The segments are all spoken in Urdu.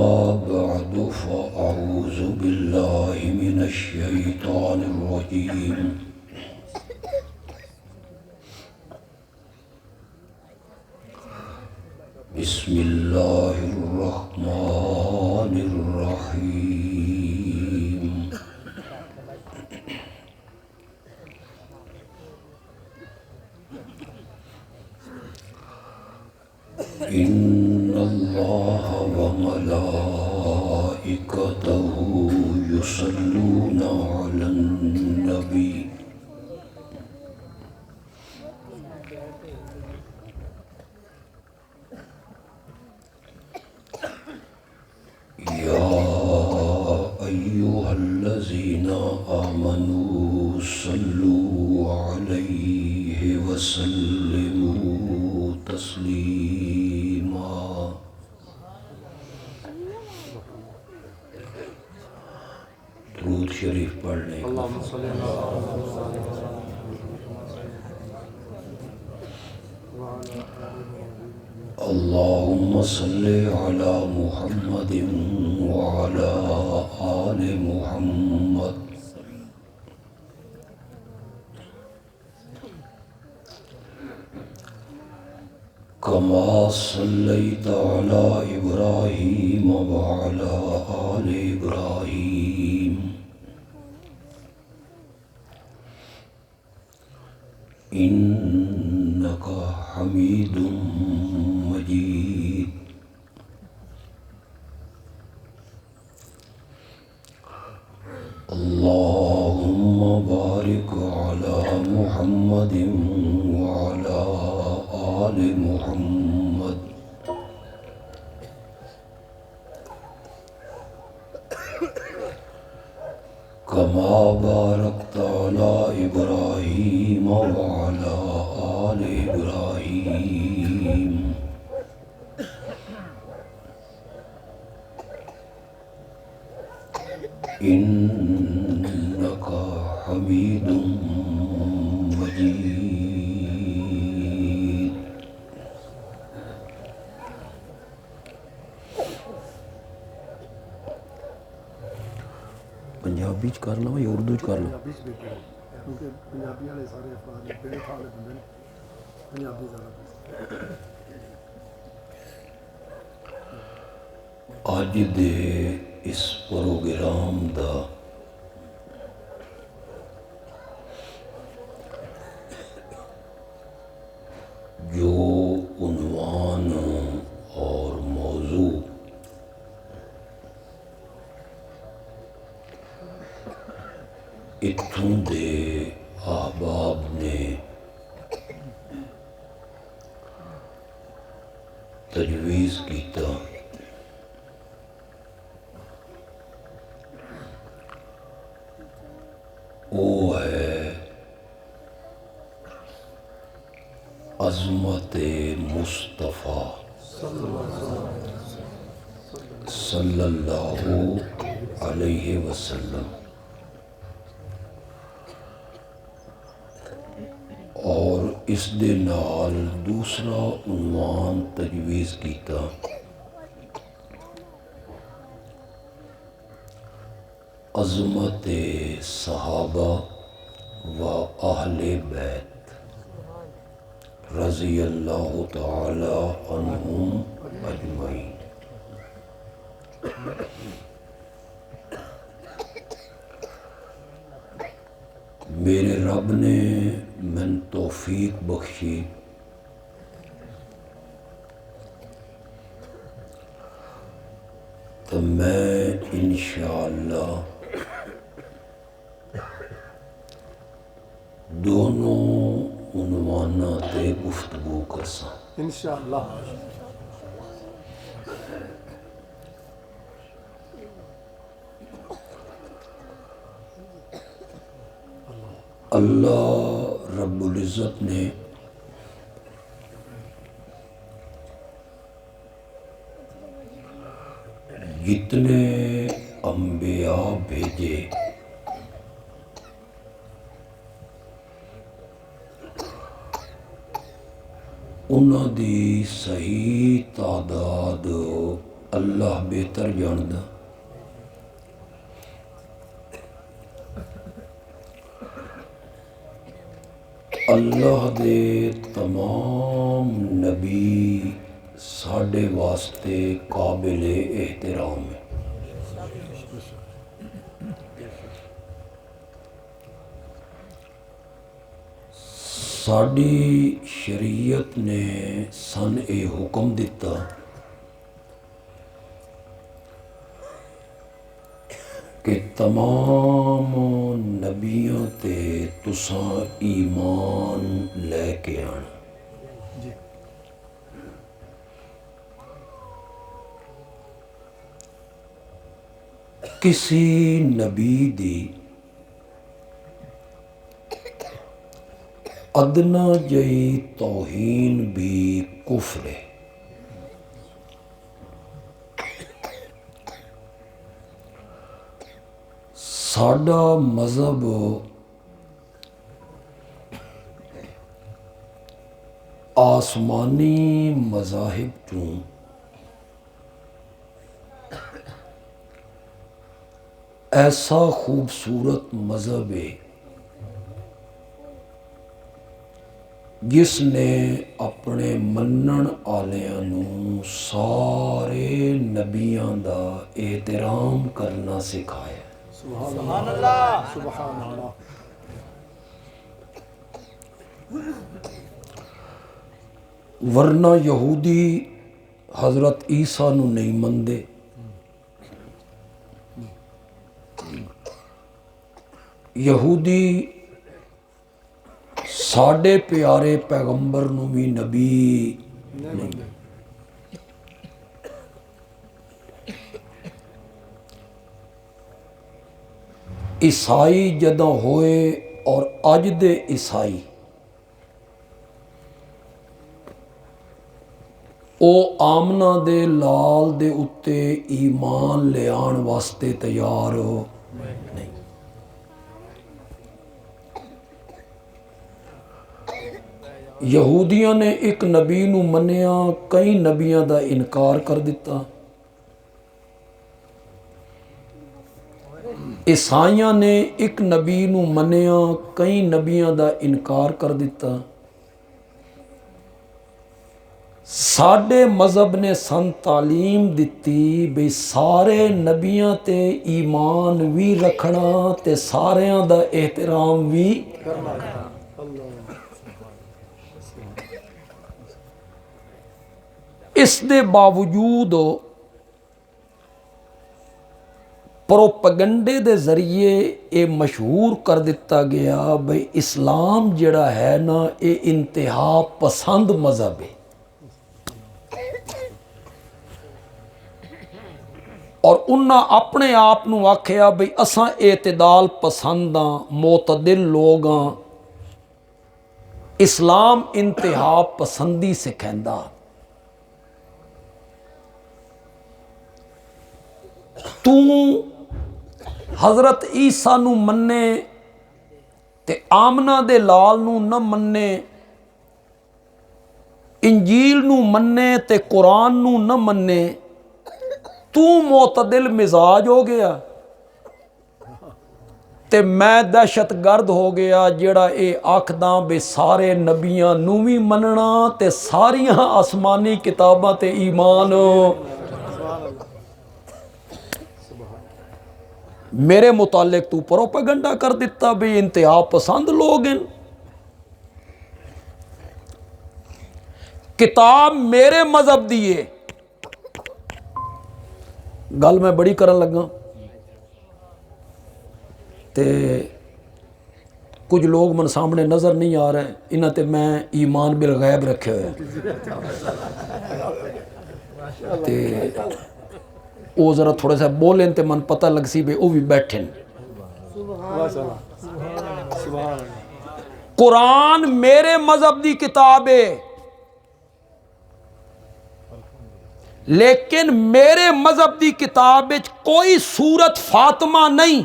بعد فأعوذ بالله من الشيطان الرجيم بسم الله الرحمن الرحيم إن الله وملائكته يصلون على النبي يا أيها الذين آمنوا صلوا عليه وسلموا تسليما درود شریف پڑھنے کا اللهم صل على محمد وعلى آل محمد كما صليت على إبراهيم وعلى آل إبراهيم إنك حميد مجيد اللهم بارك على محمد وعلى آل محمد كما باركت على إبراهيم وعلى آل إبراهيم إنك حميد مجيد پنجابی چ کر لو یا اردو چ کر لو کیونکہ پنجابی والے سارے افراد بڑے والے بندے نے پنجابی زیادہ اج دے اس پروگرام دا جو عنوان اور موضوع اتھوں دے احباب نے تجویز کیتا وہ ہے عظمت مصطفیٰ صلی اللہ علیہ وسلم، اور اس دے نال دوسرا عنوان تجویز کیتا عظمت صحابہ و اہل بیت رضی اللہ تعالی عنہم اجمعین۔ میرے رب نے من توفیق بخشی تو میں انشاءاللہ دونوں عنوانہ تے گفتگو کرساں انشاءاللہ۔ اللہ رب العزت نے جتنے انبیاء بھیجے انہاں دی صحیح تعداد اللہ بہتر جاندا اللہ دے تمام نبی ساڈے واسطے قابل احترام ہے۔ ساڈی شریعت نے سن اے حکم دیتا کہ تمام نبیوں تے تساں ایمان لے کے آنا۔ کسی نبی دی ادنا جئی توہین بھی کفر ہے۔ ساڈا مذہب آسمانی مذاہب چوں ایسا خوبصورت مذہب ہے جس نے اپنے منن آلیاں نوں سارے نبیاں دا احترام کرنا سکھایا۔ سبحان اللہ، سبحان اللہ۔ ورنہ یہودی حضرت عیسیٰ نو نہیں مندے، یہودی ساڈے پیارے پیغمبر نو بھی نبی نہیں۔ عیسائی جدوں ہوئے اور اج دے عیسائی او آمنہ دے لال دے اتے ایمان لے آن واسطے تیار نہیں۔ یہودیاں نے ایک نبی نو منیا، کئی نبیاں دا انکار کر دیتا۔ عیسائیاں نے ایک نبی نو منیا، کئی نبیاں دا انکار کر دیتا۔ ساڈے مذہب نے سن تعلیم دیتی بھئی سارے نبیاں تے ایمان بھی رکھنا تے ساریاں دا احترام بھی کرنا۔ اس دے باوجود پروپیگنڈے دے ذریعے یہ مشہور کر دیتا گیا بھئی اسلام جڑا ہے نا یہ انتہا پسند مذہب ہے، اور انہاں اپنے آپ نو آکھیا بھئی اساں اعتدال پسنداں، معتدل لوگاں، اسلام انتہا پسندی سکھیندا۔ تو حضرت عیسیٰ نو مننے تے آمنہ دے لال نو نہ مننے، انجیل نو مننے تے قرآن نو نہ مننے، تو معتدل مزاج ہو گیا تے میں دہشت گرد ہو گیا جڑا اے آکھداں بے سارے نبیاں نو بھی مننا تے ساریاں آسمانی کتاباں تے ایمان۔ میرے متعلق تو پروپیگنڈا کر دیتا بھی انتہا پسند لوگ ہیں۔ کتاب میرے مذہب دیے، گل میں بڑی کرن لگا تے کچھ لوگ من سامنے نظر نہیں آ رہے، انہاں تے میں ایمان بالغیب رکھے ہوئے تے وہ ذرا تھوڑے سا بولیں تے من پتہ لگ سی بے وہ بھی بیٹھیں۔ قرآن میرے مذہب دی کتاب ہے، لیکن میرے مذہب دی کتاب وچ کوئی سورت فاطمہ نہیں۔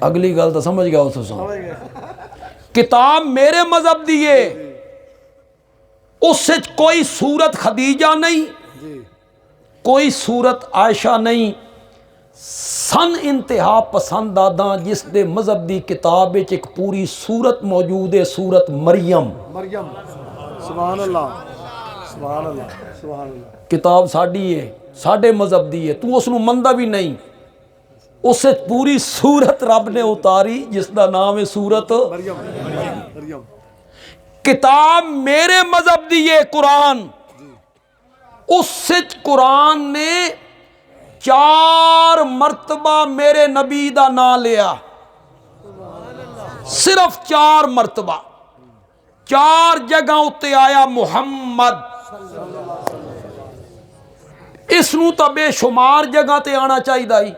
اگلی گل تو سمجھ گیا اس کتاب میرے مذہب دی ہے، اس وچ کوئی سورت خدیجہ نہیں، جی کوئی صورت عائشہ نہیں سن انتہا پسند آداں جس دے مذہب دی کتاب وچ ایک پوری سورت موجود ہے، سورت مریم۔ مریم، سبحان اللہ سبحان اللہ سبحان اللہ۔ کتاب ساڈی ہے، ساڈے مذہب دی ہے، تو اس نو مندا بھی نہیں۔ اس وچ پوری سورت رب نے اتاری جس دا نام ہے سورت مریم مریم۔ کتاب میرے مذہب دی ہے قرآن۔ اس وچ قرآن نے 4 مرتبہ میرے نبی دا نام لیا، صرف 4 مرتبہ، 4 جگہ اتے آیا محمد۔ اس نو تا بے شمار جگہ تے آنا چاہیے دائی۔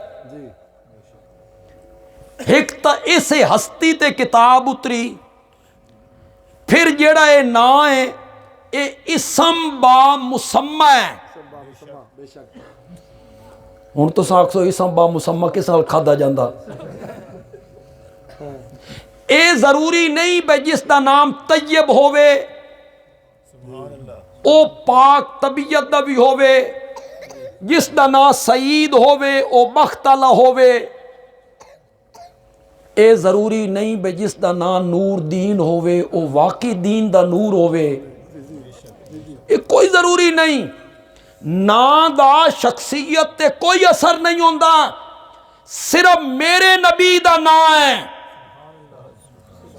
ایک تا اسے ہستی تے کتاب اتری، پھر جیڑا اے نا ہے اے اسم با مسمہ ہے۔ بے شک ہن تو ساکسو اسم با مسمہ کس حال کھادا جاندہ۔ اے ضروری نہیں بے جس دا نام طیب ہووے او پاک طبیعت دا بھی ہووے، جس دا نام سعید ہووے او بخت والا ہووے۔ اے ضروری نہیں بے جس دا نام نور دین ہووے او واقعی دین دا نور ہووے۔ اے کوئی ضروری نہیں۔ نا دا شخصیت تے کوئی اثر نہیں ہوندا، صرف میرے نبی دا نا ہے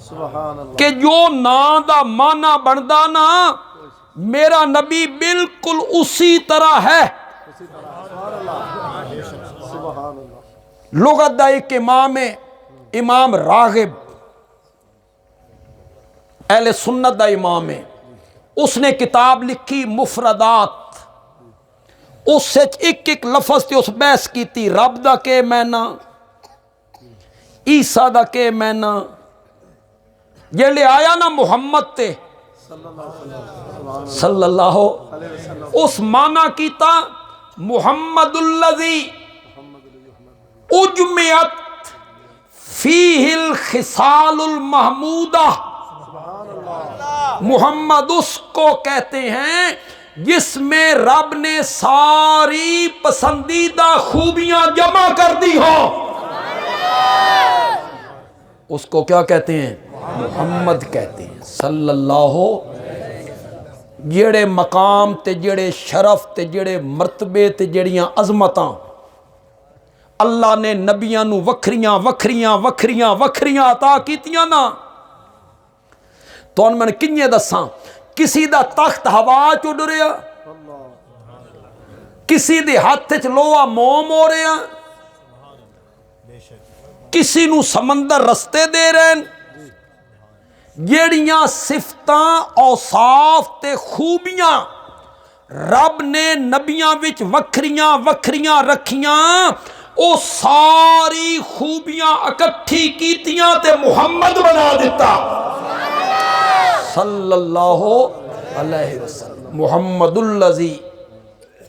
سبحان اللہ۔ کہ جو نا دا معنی بندا نا میرا نبی بالکل اسی طرح ہے۔ سبحان اللہ۔ لغت دا ایک امام ہے، امام راغب، اہل سنت دا امام ہے۔ اس نے کتاب لکھی مفردات، اس سے ایک ایک لفظ تے اس بحث کی تھی، رب دا کے مینا، عیسیٰ دا کے مینا، یہ لے آیا نا محمد تے صلی اللہ اس معنی کیتا محمد الذی اجمعت فیہ الخصال المحمودہ۔ محمد اس کو کہتے ہیں جس میں رب نے ساری پسندیدہ خوبیاں جمع کر دی ہوں۔ اس کو کیا کہتے ہیں؟ محمد کہتے ہیں صلی اللہ۔ جڑے مقام تے جڑے شرف تے جڑے مرتبے تے جڑیاں عظمتاں اللہ نے نبیاں نو وکھریاں وکھریاں وکھریاں وکھریاں عطا کیتیاں نا، تو ان میں کنیے دساں، کسی دا تخت ہوا چ اڑ رہا، کسی دے ہاتھ چ لوہا موم ہو رہا، کسی نو سمندر رستے دے رہے ہیں۔ جیڑیاں صفتاں اوصاف تے خوبیاں رب نے نبیاں وچ وکھریاں وکھریاں رکھیاں، او ساری خوبیاں اکٹھی کیتیاں تے محمد بنا دیتا صلی اللہ علیہ وسلم۔ محمد الذی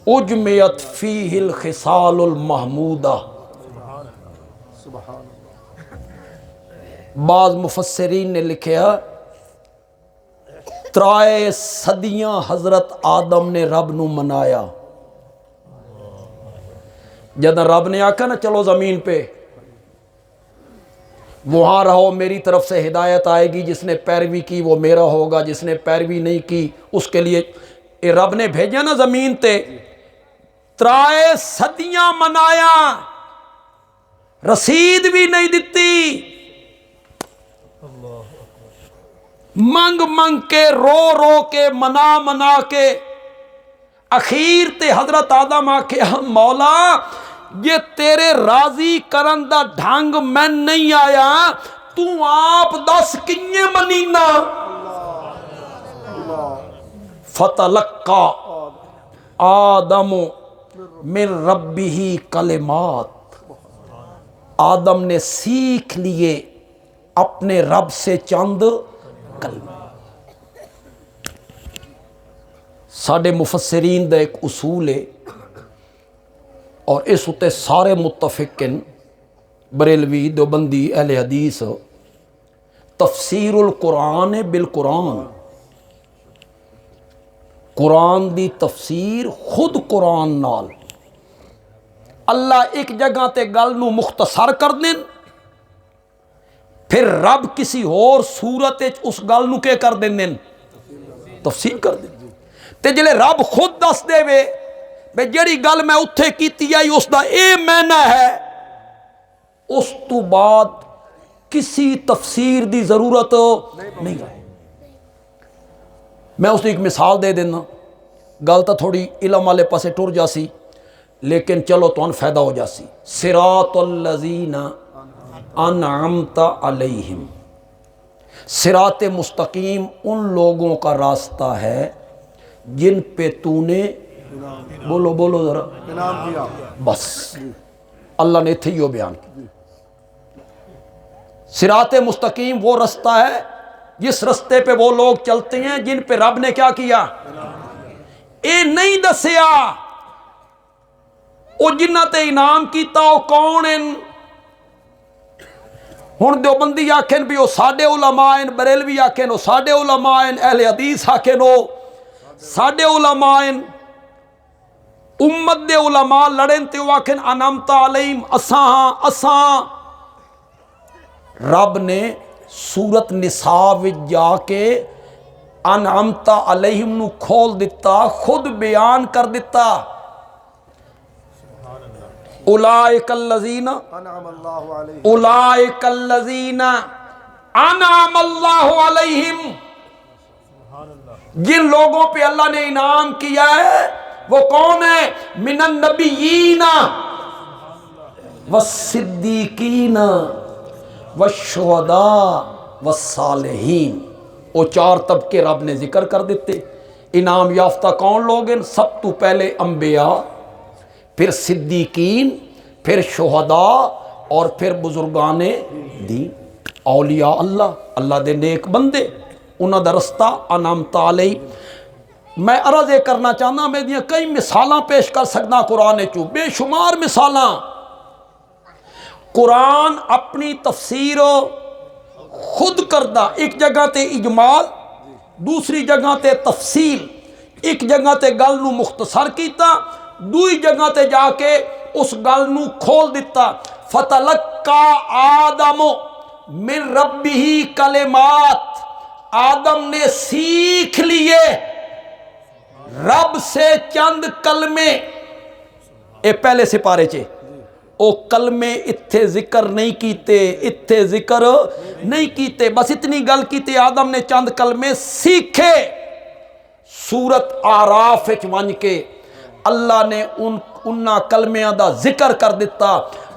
اجمعت فیہ الخصال المحمودہ۔ بعض مفسرین نے لکھا 3 صدیاں حضرت آدم نے رب نو منایا۔ جب رب نے آکھا نا چلو زمین پہ وہاں رہو، میری طرف سے ہدایت آئے گی، جس نے پیروی کی وہ میرا ہوگا، جس نے پیروی نہیں کی اس کے لیے اے رب نے بھیجا نا زمین تے 3 صدیاں منایا، رسید بھی نہیں دیتی، منگ منگ کے رو رو کے منا منا کے اخیر تے حضرت آدم آکھے مولا یہ تیرے راضی کرن دا ڈھنگ میں نہیں آیا، تو آپ دس کنیے منینا۔ فتلقا آدم من ربہ کلمات، آدم نے سیکھ لیے اپنے رب سے چند کلمہ۔ ساڈے مفسرین دا ایک اصول ہے اور اس اتے سارے متفقن، بریلوی دیوبندی اہل حدیث، تفسیر القرآن بالقرآن۔ قرآن دی تفسیر خود قرآن نال اللہ ایک جگہ تے گل نو مختصر کر دین، پھر رب کسی اور صورت اس گل نو کے کر دین تفسیر کر دین۔ تے جلے رب خود دس دے وے بے جڑی گل میں اتھے کیتی آئی اس دا اے معنی ہے، اس تو بعد کسی تفسیر دی ضرورت نہیں ہے۔ میں اس کی ایک مثال دے دینا، گل تو تھوڑی علم والے پاسے ٹر جاسی لیکن چلو تو فائدہ ہو جاسی۔ صراط الذین انعمت علیہم، صراط مستقیم ان لوگوں کا راستہ ہے جن پہ تو نے بولو بولو ذرا انعام کیا۔ بس اللہ نے تھے یہ بیان کی۔ صراط مستقیم وہ رستہ ہے جس رستے پہ وہ لوگ چلتے ہیں جن پہ رب نے کیا کیا، اے نہیں دسیا او جنہ تے انعام کیتا او کون ہیں۔ ہن دیوبندی آکھن بھی او ساڈے علماء ہیں، بریلوی آکھن او ساڈے علماء ہیں، اہل حدیث آکھن او ساڈے علماء ہیں، امت دے علماء لڑن تے او آکھن انعمت علیہم اساں رب نے سورت نساء وچ جا کے انعمت علیہم نو کھول دیتا، خود بیان کر دیتا۔ اولئک الذین انعم اللہ علیہ اولئک الذین انعم اللہ علیہم، جن لوگوں پہ اللہ نے انعام کیا ہے وہ کون ہے؟ من النبیین والصدیقین والشہداء والصالحین، وہ چار طبقے رب نے ذکر کر دیتے۔ انعام یافتہ کون لوگ ہیں؟ سب تو پہلے انبیاء، پھر صدیقین، پھر شہداء اور پھر بزرگان دین، اولیاء اللہ، اللہ دے نیک بندے، انہاں دا رستہ انعمت علیہ۔ میں عرض یہ کرنا چاہنا میں دیاں کئی مثالاں پیش کر سکنا قرآن چوں، بے شمار مثالاں۔ قرآن اپنی تفسیر خود کردہ، ایک جگہ تے اجمال، دوسری جگہ تے تفصیل، ایک جگہ تے گل نو مختصر کیتا، دوئی جگہ تے جا کے اس گل نو کھول دیتا۔ فتلقا آدم من ربہ کلمات، آدم نے سیکھ لیے رب سے چند کلمے۔ اے پہلے سپارے چے او کلمے اتھے ذکر نہیں کیتے، اتھے ذکر نہیں کیتے، بس اتنی گل کیتے آدم نے چند کلمے سیکھے۔ سورت آراف ونج کے اللہ نے انہاں کلمیاں دا ذکر کر دیتا۔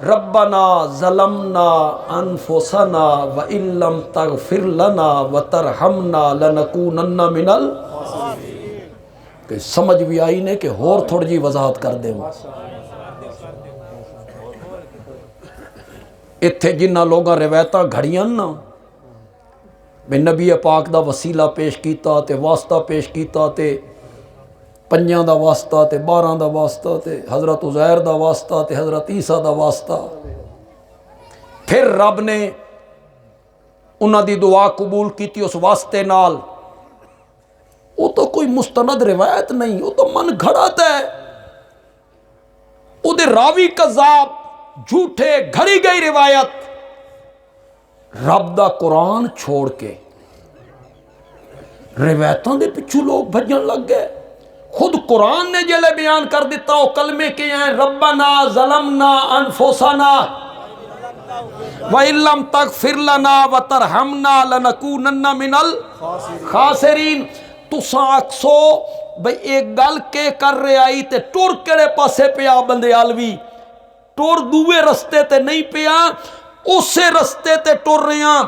ربنا ظلمنا انفسنا وان لم تغفر لنا وترحمنا لنکونن من الخاسرین۔ کہ سمجھ بھی آئی نے کہ اور تھوڑی جی وضاحت کر دے۔ اتھے جنہ لوگاں روایتاں گھڑیاں نا میں نبی پاک دا وسیلہ پیش کیتا تے واسطہ پیش کیتا تے 5 دا واسطہ تے 12 دا واسطہ تے حضرت عزیر دا واسطہ تے حضرت عیسیٰ دا واسطہ، پھر رب نے انہاں دی دعا قبول کیتی اس واسطے نال۔ وہ تو کوئی مستند روایت نہیں، وہ تو من گھڑت ہے، وہ دے راوی کذاب جھوٹے گھڑی گئی روایت۔ رب دا قرآن چھوڑ کے روایتاں دے پچھو لوگ بھجن لگ گئے۔ خود قرآن نے جلے بیان کر دیتا وہ کلمے کے ہیں، ربنا ظلمنا انفسنا وَإِن لَّمْ تَغْفِرْ لَنَا وَتَرْحَمْنَا لَنَكُونَنَّ مِنَ الْخَاسِرِينَ۔ تُساں اکسو بھئی ایک گل کے کر رہے آئی تے ٹور کڑے پاسے پیا بندے آلوی، ٹور دوے رستے تے نہیں پیا، اسے رستے تے ٹور رہے ہیں۔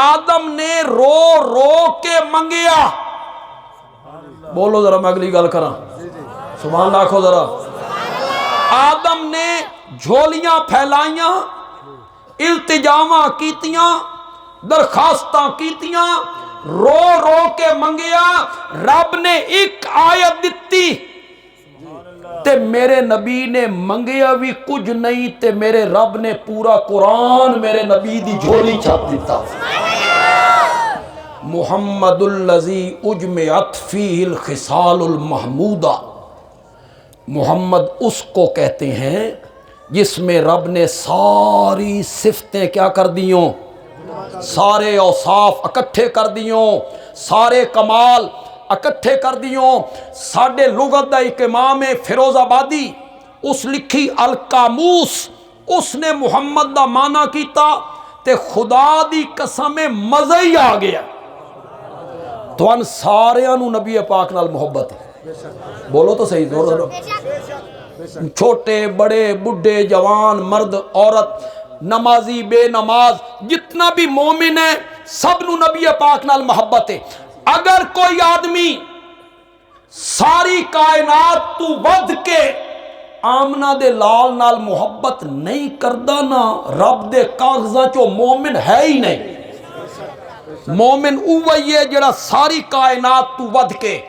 آدم نے رو رو کے منگیا، بولو ذرا میں اگلی گل کراں، سبحان اللہ کھو ذرا۔ آدم نے جھولیاں پھیلائیاں، التجاواں کیتیاں، درخواستاں کیتیاں، رو رو کے منگیا، رب نے ایک آیت دتی تے میرے نبی نے منگیا بھی کچھ نہیں تے میرے رب نے پورا قرآن میرے نبی دی جھولی چھاپ دیتا۔ محمد الذی اجمعت فیہ الخصال المحمودہ، محمد اس کو کہتے ہیں جس میں رب نے ساری صفتیں کیا کر دیوں، سارے اوصاف اکٹھے کر دیوں، سارے کمال اکٹھے کر دیوں۔ ساڈے لغت دا ایک امام فیروز آبادی، اس لکھی القاموس، اس نے محمد دا معنی کیتا تے خدا دی قسم مزہ ہی آ گیا۔ تو ان ساریاں نو نبی پاک نال محبت ہے، بولو تو صحیح زور زور، چھوٹے بڑے بڈھے جوان مرد عورت نمازی بے نماز جتنا بھی مومن ہے سب نو نبی پاک نال محبت ہے۔ اگر کوئی آدمی ساری کائنات تو ود کے آمنہ دے لال نال محبت نہیں کردا نا رب دے کاغذاں چو مومن ہے ہی نہیں۔ مومن اوہی ہے جڑا ساری کائنات تو ود کے،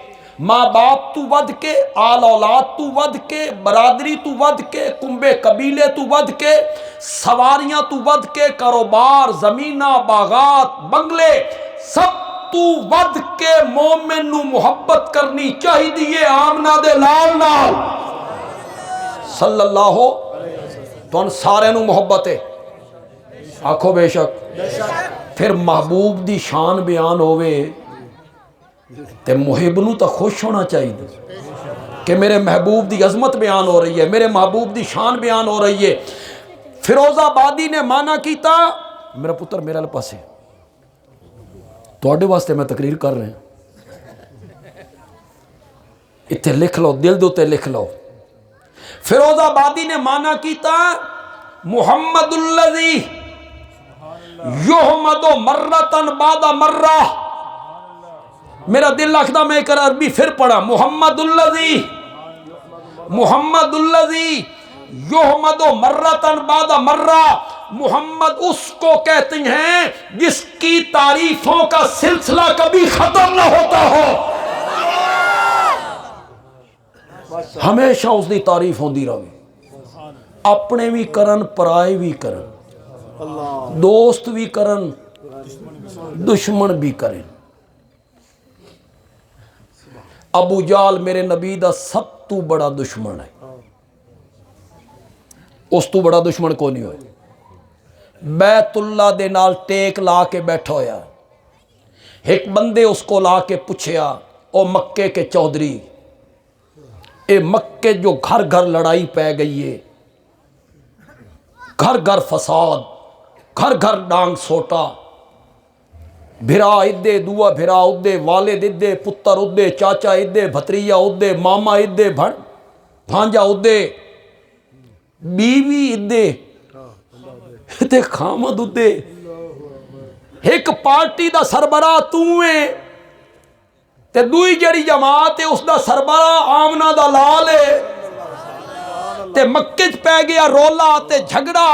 ماں باپ تو ود کے، آل اولاد تو ود کے، برادری تو ود کے، کنبے قبیلے تو ود کے، سواریاں تو ود کے، کاروبار زمینہ باغات بنگلے سب تو ود کے مومن نو محبت کرنی چاہی دیئے آمنہ دے لال نال صلی اللہ ہو۔ تو ان سارے نو محبت ہے، آکھو بے شک۔ پھر محبوب دی شان بیان ہوئے تے محب نو تا خوش ہونا چاہیے کہ میرے محبوب دی عظمت بیان ہو رہی ہے، میرے محبوب دی شان بیان ہو رہی ہے۔ فیروز آبادی نے مانا کیتا، میرا پتر میرا پاسے تواڈے واسطے میں تقریر کر رہے ہیں، اتھے لکھ لو، دل دو تے لکھ لو۔ فیروز آبادی نے مانا کیتا محمد الذی یحمد مرتن بعد مرہ، میرا دل لکھدا میں ایک عربی پھر پڑھا، محمد الذی یحمد مرتن بعد مرہ، محمد اس کو کہتے ہیں جس کی تعریفوں کا سلسلہ کبھی ختم نہ ہوتا ہو، ہمیشہ اس دی تعریف ہوندی رہے، اپنے بھی کرن پرائے بھی کرن، دوست بھی کرن دشمن بھی کرن۔ ابو جال میرے نبی دا سب تو بڑا دشمن ہے، اس تو بڑا دشمن کو نہیں ہوئے۔ بیت اللہ دے نال ٹیک لا کے بیٹھا ہویا، ایک بندے اس کو لا کے پوچھیا، او مکے کے چودھری، اے مکے جو گھر گھر لڑائی پہ گئی ہے، گھر گھر فساد، گھر گھر ڈانگ سوٹا، بھرا ادے دعا بھرا ادے، والد ادے پتر ادے، چاچا ادے بھتریجا ادے، ماما ادے بھانجا ادے، بیوی ادے تے خامد ادے، ایک پارٹی دا سربراہ تو ہے تے دوئی جڑی جماعت ہے اس دا سربراہ آمنہ دا لال ہے تے مکے پہ گیا رولا تے جھگڑا،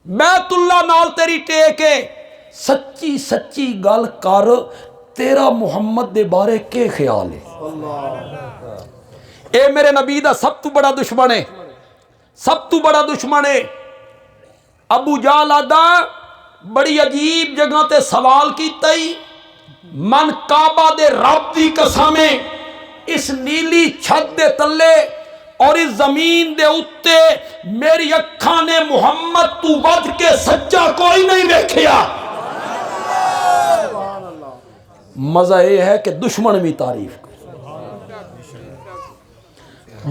بیت اللہ نال تیری ٹیک ہے، سچی سچی گل کر، تیرا محمد دے بارے کے خیال ہے؟ اے میرے نبی دا سب تو بڑا دشمن ہے، سب تو بڑا دشمن ہے۔ ابو جہل آدا بڑی عجیب جگہ تے سوال کیتا ہی، من کعبہ دے رب دی قسمیں اس نیلی چھت دے تلے اور اس زمین دے اتے میری اکھاں نے محمد تو ود کے سچا کوئی نہیں دیکھیا۔ مزہ یہ ہے کہ دشمن بھی تعریف کرے۔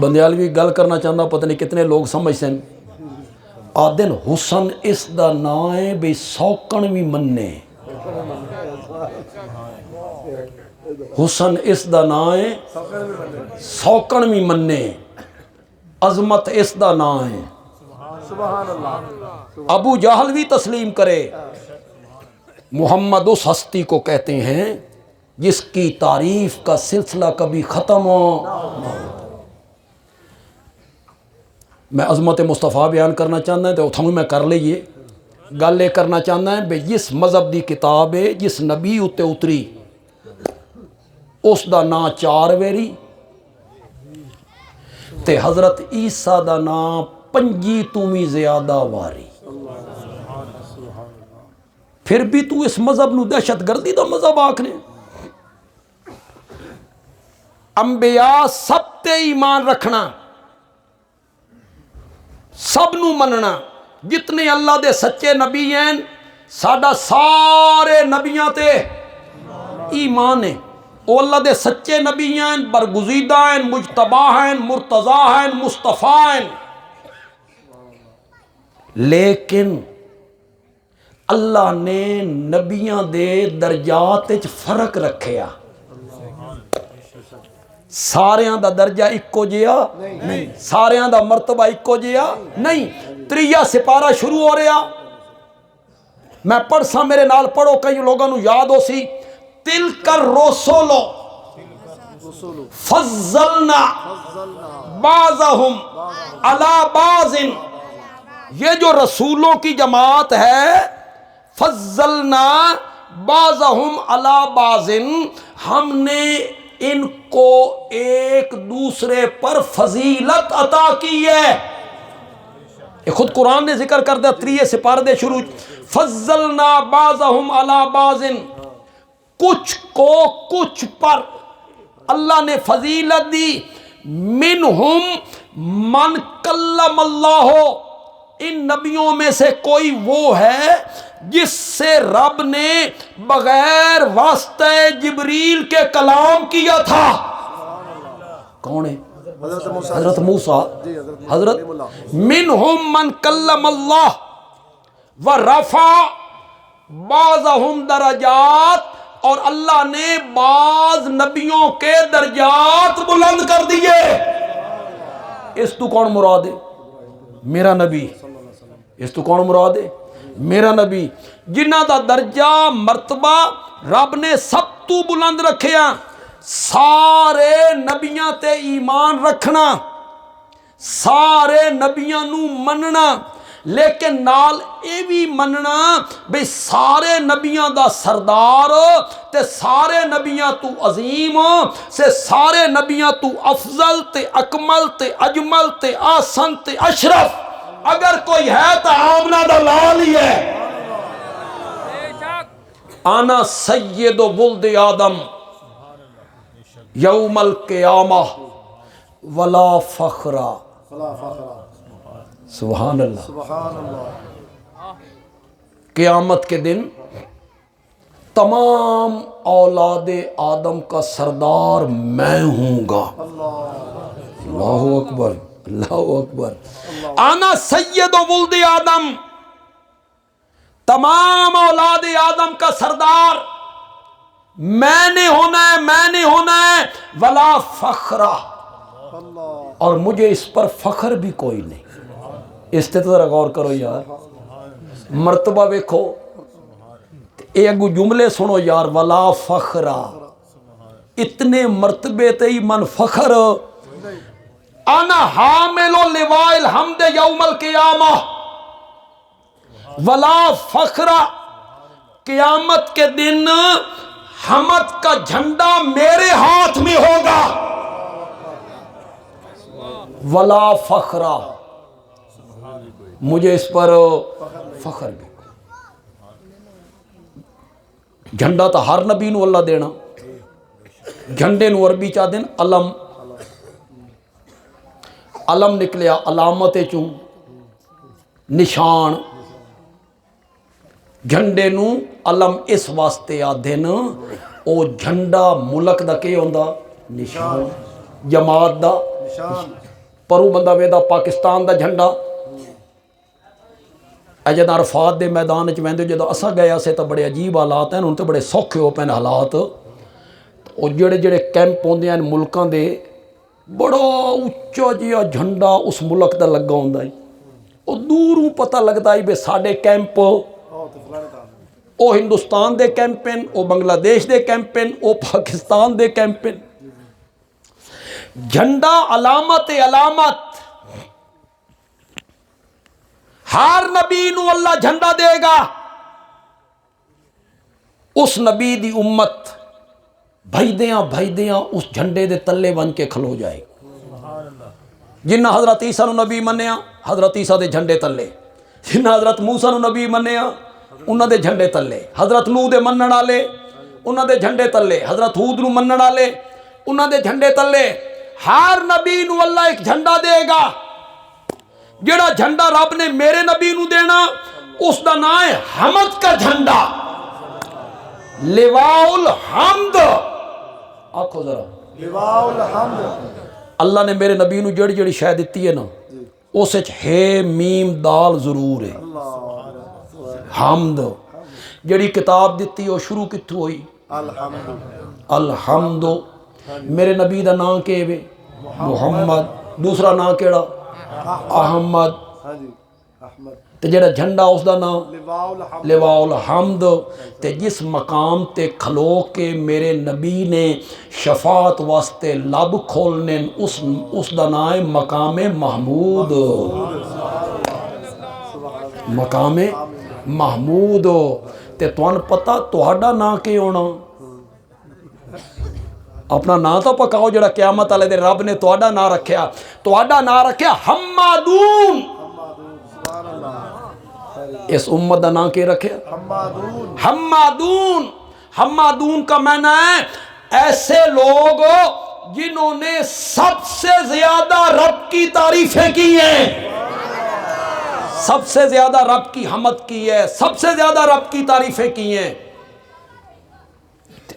بندیالوی گل کرنا چاہتا، پتہ نہیں کتنے لوگ سمجھتے ہیں، آدن حسن اس دا نائے بے سوکن بھی مننے، حسن اس دا نائے سوکن بھی مننے، عظمت اس دا نائے ابو جہل بھی تسلیم کرے۔ محمد اس ہستی کو کہتے ہیں جس کی تعریف کا سلسلہ کبھی ختم ہو۔ میں عظمت مصطفیٰ بیان کرنا چاہتا ہے تو اتھوں میں کر لئیے، گل یہ کرنا چاہتا ہے بے جس مذہب دی کتاب ہے جس نبی اتے اتری اس دا نا 4 ویری تے حضرت عیسیٰ دا نا 5 تو بھی زیادہ واری۔ پھر بھی تو اس مذہب نو دہشت گردی دا مذہب آکھنے. انبیاء سب تے ایمان رکھنا، سب نو مننا. جتنے اللہ دے سچے نبی ہیں ساڈا سارے نبیاں تے ایمان ہے. وہ اللہ دے سچے نبی ہیں، برگزیدہ ہیں، مجتبی ہیں، مرتضی ہیں، مصطفیٰ ہیں. لیکن اللہ نے نبیاں دے درجات وچ فرق رکھیا. ساریاں دا درجہ اکو جیا نہیں، ساریاں دا مرتبہ اکو جیا نہیں. 3 سپارہ شروع ہو رہا، میں پڑھ سا میرے نال پڑھو، کئی لوگوں نو یاد ہو سی. تلک الرسل فضلنا بعضهم علی بعض. یہ جو رسولوں کی جماعت ہے، فضلنا بعضهم علی بعض، ہم نے ان کو ایک دوسرے پر فضیلت عطا کی ہے. یہ خود قرآن نے ذکر کر دیا 3 سپارے دے شروع، فضلنا بعضهم علی بعض. کچھ کو کچھ پر اللہ نے فضیلت دی. منہم من کلم اللہ، ان نبیوں میں سے کوئی وہ ہے جس سے رب نے بغیر واسطہ جبریل کے کلام کیا تھا. کون ہے؟ حضرت موسیٰ. حضرت منہم من کلم اللہ ورفع بعضهم درجات، اور اللہ نے بعض نبیوں کے درجات بلند کر دیے. اس تو کون مراد ہے؟ میرا نبی. اس تو کون مراد ہے؟ میرا نبی. جنہ دا درجہ مرتبہ رب نے سب تو بلند رکھیا. سارے نبیاں تے ایمان رکھنا، سارے نبیاں نو مننا، لیکن نال اے بھی مننا بھئی سارے نبیاں دا سردار تے سارے نبیاں تو عظیم سے سارے نبیاں تو افضل تے اکمل تے اجمل تے آسن تے اشرف اگر کوئی ہے تو آمنہ دا لال ہی ہے. انا سید ولد آدم یوم القیامہ ولا فخرا. سبحان اللہ. سبحان اللہ. قیامت کے دن تمام اولاد آدم کا سردار میں ہوں گا. اللہ اکبر، اللہ اکبر. انا سید ولد آدم، تمام اولاد آدم کا سردار میں نے ہونا ہے، میں نے ہونا ہے. ولا فخرا، اور مجھے اس پر فخر بھی کوئی نہیں. اس تے ذرا غور کرو یار، مرتبہ ویکھو، اے اگو جملے سنو یار. ولا فخرا، اتنے مرتبے تے ہی من فخر. انا حامل لواء الحمد یوم القیامہ ولا فخرا، قیامت کے دن حمد کا جھنڈا میرے ہاتھ میں ہوگا. ولا فخرا، مجھے اس پر فخر بھی. جھنڈا تو ہر نبی نو اللہ دینا. جھنڈے نو عربی چاہ دین علم. علم نکلیا علامت چوں نشان. جھنڈے نو علم اس واسطے آدھن او جھنڈا ملک دا کے ہوندا نشان، جماعت دا نشان. پرو بندہ ویدا پاکستان دا جھنڈا. جد عرفات دے میدان وچ ویندے جدوں اساں گئے سے تو بڑے عجیب حالات ہیں، ہن تے بڑے سوکھے ہو پے حالات. او جڑے جڑے کیمپ ہوندے ہیں ملکاں دے، بڑا اچا جہا جھنڈا اس ملک دا لگا ہوندا ہے. او دوروں پتہ لگدا ہے بے ساڈے کیمپ او ہندوستان دے کیمپن، او بنگلہ دیش دے کیمپن، او پاکستان دے کیمپن. جھنڈا علامت علامت. ہر نبی نو اللہ جھنڈا دے گا. اس نبی دی امت بھیدیاں اس جھنڈے دے تلے بن کے کھلو جائے. جنہ حضرت عیسیٰ نو نبی منیا حضرت عیسیٰ دے جھنڈے تلے، جنہ حضرت موسیٰ نو نبی منیا انہاں دے جھنڈے تلے، حضرت نوح دے منن والے انہاں دے جھنڈے تلے، حضرت ہود نو منن والے انہاں دے جھنڈے تلے۔ ہر نبی نو اللہ ایک جھنڈا دے گا، جڑا جھنڈا رب نے میرے نبی نو دینا اس دا نام ہے حمد کا جھنڈا، لواء الحمد۔ آکھو ذرا لواء الحمد۔ اللہ نے میرے نبی نو جڑی جڑی شے دتی ہے نا اس وچ ہے میم دال ضرور ہے، حمد۔ جڑی کتاب دتی وہ شروع کتھوں ہوئی؟ الحمد۔ الحمد۔ میرے نبی دا نام کہ وے؟ محمد۔ دوسرا نام کیڑا؟ احمد۔ ہاں جی احمد۔ تے جڑا جھنڈا اس دا نام لواء الحمد۔ لواء الحمد۔ تے جس مقام تے کھلو کے میرے نبی نے شفاعت واسطے لب کھولنے اس دا نام ہے مقام محمود، مقام محمود۔ تے تون پتہ تہاڈا نام کی ہونا؟ اپنا نام تو پکاؤ جڑا قیامت والے دن رب نے تہاڈا نام رکھیا۔ تہاڈا نام رکھیا حمادون۔ سبحان اللہ۔ اس امت دا نام کی رکھیا؟ حمادون۔ حمادون۔ حمادون کا معنی ہے ایسے لوگ جنہوں نے سب سے زیادہ رب کی تعریفیں کی ہیں، سب سے زیادہ رب کی حمد کی ہے، سب سے زیادہ رب کی تعریفیں کی ہیں۔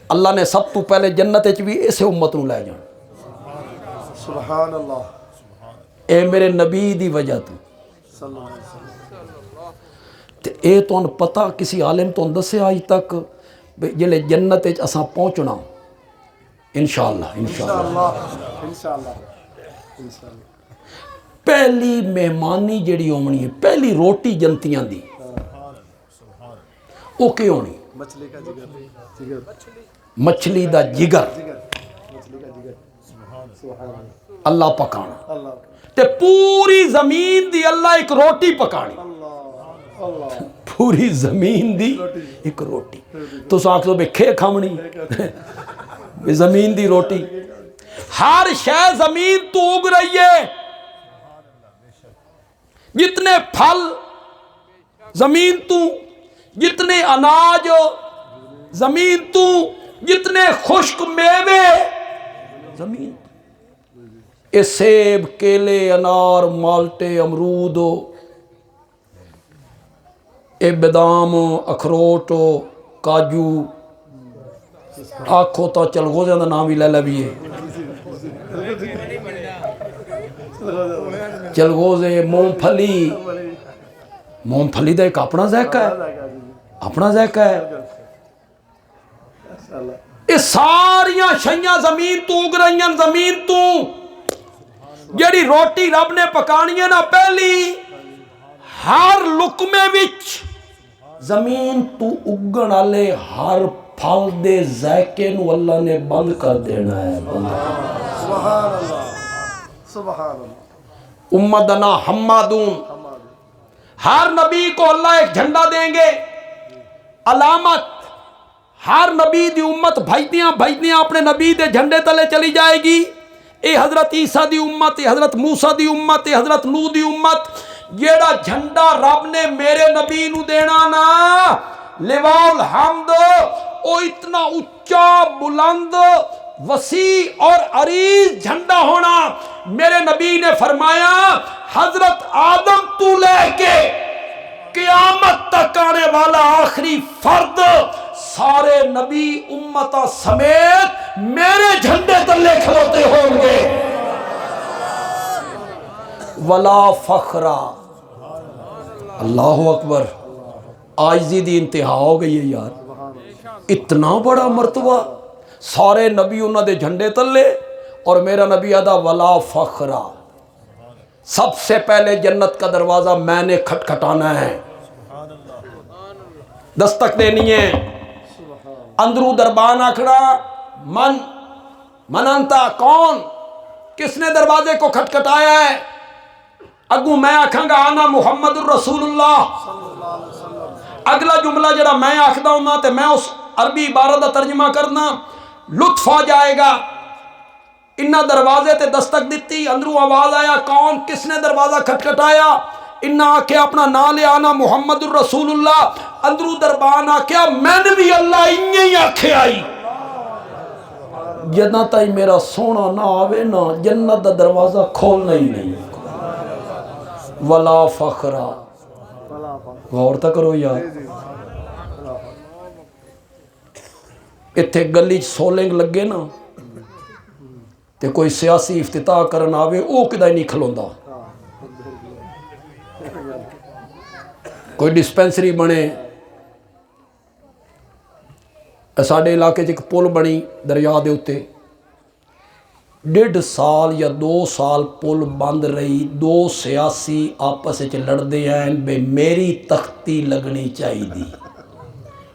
اللہ نے سب تو پہلے جنت وچ بھی اسے امت نو لے جان۔ سبحان اللہ۔ اے میرے نبی دی وجہ تو صلی اللہ علیہ وسلم۔ تے اے تون پتہ کسی عالم تو دسے آج تک جلے جنت وچ اساں پہنچنا انشاءاللہ انشاءاللہ انشاءاللہ انشاءاللہ۔ پہلی مہمانی جڑی ہونی ہے، پہلی روٹی جنتیاں دی وہ کی ہونی؟ مچھلی کا جگر۔ جگر۔ مچھلی دا جگر جگر۔ مچھلی کا جگر۔ سبحان اللہ۔ اللہ پکانا، اللہ تے پوری زمین دی اللہ ایک روٹی پکانی، اللہ اللہ۔ پوری زمین دی ایک روٹی۔ تو ساکھ دو بے کھے کھامنی بے زمین دی روٹی۔ ہر شے زمین تو اگ رہی ہے، جتنے پھل زمین تو، جتنے اناج زمین تو، جتنے خشک میوے زمین تو، اے سیب، کیلے، انار، مالٹے، امرود، اے بادام، اخروٹ، کاجو، آکھو تو چلغوزے دا نام بھی لے لے بھی ہے، چلغوزے، مونگ پھلی۔ مونگ پھلی دا ایک اپنا ذائقہ ہے، اپنا ذائقہ ہے۔ یہ ساریاں شیاں زمین تو اگ رہی ہیں، زمین تو جڑی روٹی رب نے پکانی ہے نا پہلی، ہر لقمے وچ زمین تو اگن والے ہر پھل دے ذائقے نو اللہ نے بند کر دینا ہے، بند۔ سبحان اللہ سبحان اللہ۔ امت دا نام حمادون۔ ہر نبی کو اللہ ایک جھنڈا دیں گے، علامت۔ ہر نبی دی امت بھجدیاں بھجدیاں اپنے نبی دے جھنڈے تلے چلی جائے گی۔ اے حضرت عیسیٰ دی امت، اے حضرت موسیٰ دی امت، اے حضرت نوح دی امت۔ جیڑا جھنڈا رب نے میرے نبی نو دینا نا لواء الحمد، او اتنا اچا، بلند، وسیع اور عریض جھنڈا ہونا۔ میرے نبی نے فرمایا حضرت آدم تو لے کے قیامت تک آنے والا آخری فرد سارے نبی امتہ سمیت میرے جھنڈے تلے کھلوتے ہوں گے۔ ولا فخرا۔ اللہ اکبر۔ عاجزی دی انتہا ہو گئی ہے یار، اتنا بڑا مرتبہ، سارے نبی انہاں دے جھنڈے تلے اور میرا نبی آدھا ولا فخرا۔ سب سے پہلے جنت کا دروازہ میں نے کھٹکھٹانا ہے، دستک دینی ہے، اندرو دربان آکھنا من انتا، کون، کس نے دروازے کو کھٹکھٹایا ہے؟ اگو میں آکھاں گا آنا محمد الرسول اللہ۔ اگلا جملہ جڑا میں آکھدا ہوں تے میں اس عربی عبارت دا ترجمہ کرنا، لطف آ جائے گا۔ انہاں دروازے تے دستک دیتی، اندرو آواز آیا، کون، کس نے دروازہ کھٹکھٹایا؟ انہاں آکھیا اپنا نام لیا آنا محمد الرسول اللہ اندرو دربان آکھیا میں نے بھی اللہ انہیں ہی آکھے آئی جنہ تائی میرا سونا نہ آوے نا جنت دا دروازہ کھولنا ہی نہیں ولا فخرا غور تا کرو یار اتھے گلی سولنگ لگے نا تے کوئی سیاسی افتتاح کرن آوے او کدھائی نہیں کھلوندا کوئی ڈسپینسری بنے ساڑھے علاقے ایک پل بنی دریا دے ہوتے 1.5 سال یا 2 سال پل بند رہی 2 سیاسی آپس وچ لڑدے ہیں بے میری تختی لگنی چاہی دی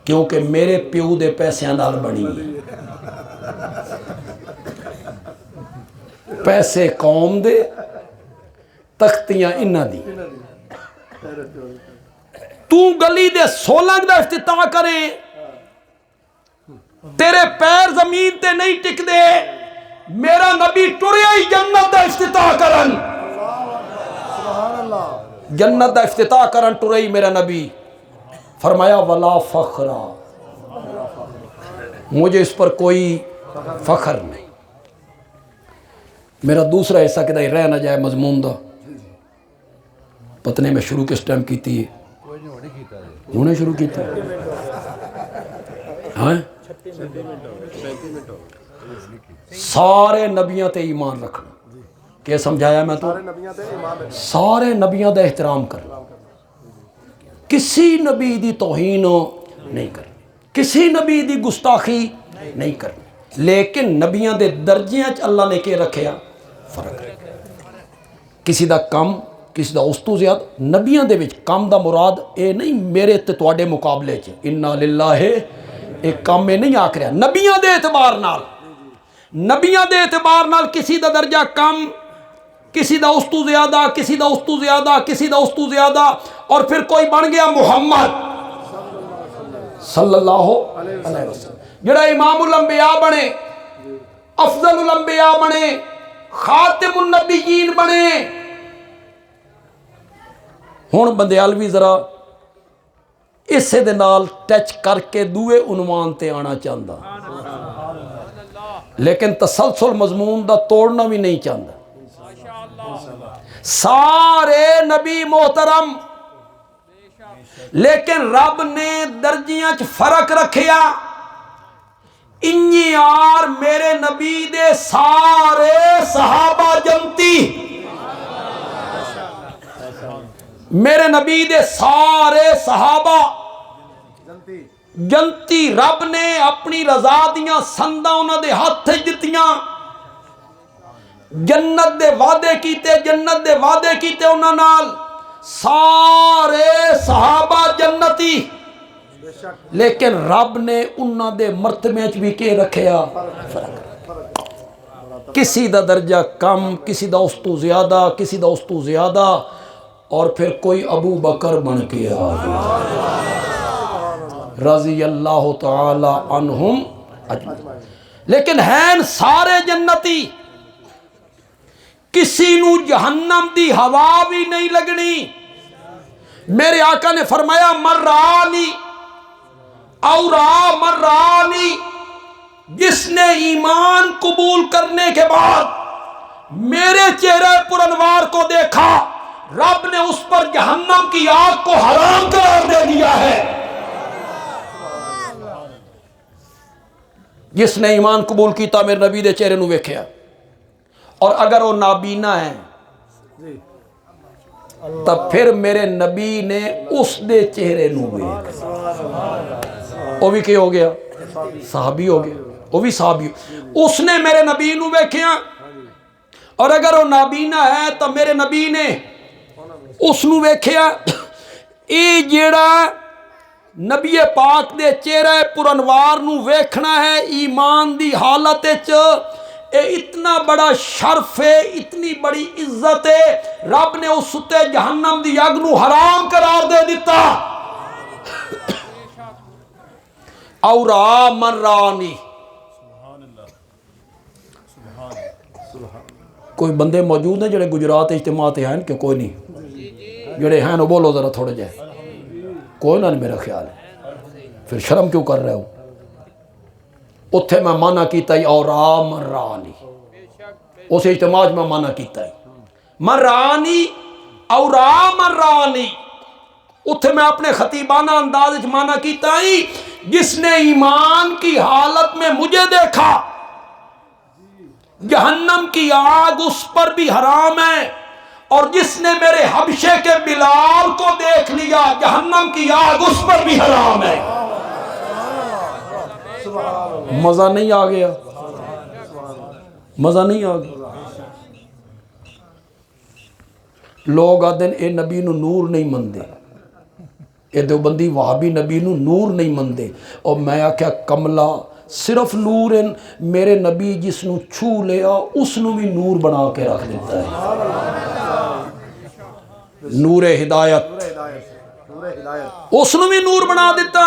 کیونکہ میرے پیو دے پیسے نال بنی پیسے قوم دے تختیاں انہاں دی تو گلی دے سولنگ دا افتتاح کریں تیرے پیر زمین تے نہیں ٹک دے میرا نبی ٹریا ہی جنت دا افتتاح کرن جنت دا افتتاح کرن ٹریا میرا نبی فرمایا ولا فخرا مجھے اس پر کوئی فخر نہیں میرا دوسرا حصہ کدھر رہ نہ جائے مضمون دا پتنے میں شروع کس ٹائم کی تھی انہوں نے شروع کی تھی ہاں سارے نبیاں تے ایمان رکھنا کہ سمجھایا میں تو سارے نبیاں دا احترام کرنا کسی نبی دی توہین نہیں کرنی کسی نبی دی گستاخی نہیں کرنی لیکن نبیاں دے درجیاں چ اللہ نے کہ رکھیا فرق رکھا کسی دا کم کسی دا استو زیادہ نبیاں دے وچ کم دا مراد اے نہیں میرے تے تواڈے مقابلے چ انا للہ ایک کام میں نہیں آکھ رہا نبیاں دے اعتبار نال نبیاں دے اعتبار نال کسی دا درجہ کم کسی دا استو زیادہ کسی دا استو زیادہ کسی دا استو زیادہ اور پھر کوئی بن گیا محمد صلی اللہ علیہ وسلم جڑا امام الانبیاء بنے افضل الانبیاء بنے خاتم النبیین بنے ہون بندیالوی ذرا اسے دے نال ٹچ کر کے دوے عنوان تے آنا چاہتا لیکن تسلسل مضمون دا توڑنا بھی نہیں چاہتا سارے نبی محترم لیکن رب نے درجیاں چ فرق رکھیا انہی آر میرے نبی دے سارے صحابہ جنتی میرے نبی دے سارے صحابہ جنتی رب نے اپنی رضا دیاں سندہ انہاں دے ہاتھ دتیاں جنت دے وعدے کیتے انہاں نال سارے صحابہ جنتی لیکن رب نے انہاں دے مرتبے وچ بھی کہ رکھیا فرق کسی دا درجہ کم کسی دا استو زیادہ کسی دا استو زیادہ اور پھر کوئی ابو بکر بن کے رضی اللہ تعالی عنہم اجمعین لیکن ہیں سارے جنتی کسی نو جہنم دی ہوا بھی نہیں لگنی میرے آقا نے فرمایا مرانی اورا مرانی جس نے ایمان قبول کرنے کے بعد میرے چہرے پر انوار کو دیکھا رب نے اس پر جہنم کی آگ کو حرام قرار دے دیا ہے جس نے ایمان قبول کیتا میرے نبی دے چہرے نو ویکھیا اور اگر وہ نابینا ہے تب پھر میرے نبی نے اس دے چہرے نو ویکھیا وہ بھی کیا ہو گیا صحابی ہو گیا وہ بھی صحابی اس نے میرے نبی نو ویکھیا اور اگر وہ نابینا ہے تو میرے نبی نے اس نو ویکھیا اے جیڑا نبی پاک دے چہرے پر انوار نو ویکھنا ہے ایمان دی حالت وچ اے اتنا بڑا شرف ہے اتنی بڑی عزت ہے رب نے اس تے جہنم دی اگ نو حرام قرار دے دیتا اورا من رانی کوئی بندے موجود ہیں جڑے گجرات اجتماع تے ہیں کہ کوئی نہیں جڑے ہیں نا بولو ذرا تھوڑے جائے کوئی نہ میرا خیال ہے پھر شرم کیوں کر رہے ہو اتھے میں مانا کیتا ہی اور مرانی اس اجتماع میں مانا کیتا ہی مرانی اور مرانی اتھے میں اپنے خطیبانہ انداز مانا کیتا ہی جس نے ایمان کی حالت میں مجھے دیکھا جہنم کی آگ اس پر بھی حرام ہے اور جس نے میرے حبشے کے بلال کو دیکھ لیا جہنم کی آگ اس پر بھی حرام ہے مزہ نہیں آ گیا مزہ نہیں آ گیا لوگ آدھیں اے نبی نو نور نہیں مندے اے دیوبندی وہابی نبی نو نور نہیں مندے اور میں آکھیا کملا صرف نور میرے نبی جس نو چھو لیا اس نو بھی نور بنا کے رکھ دیتا ہے نور ہدایت اس نو بھی نور بنا دیتا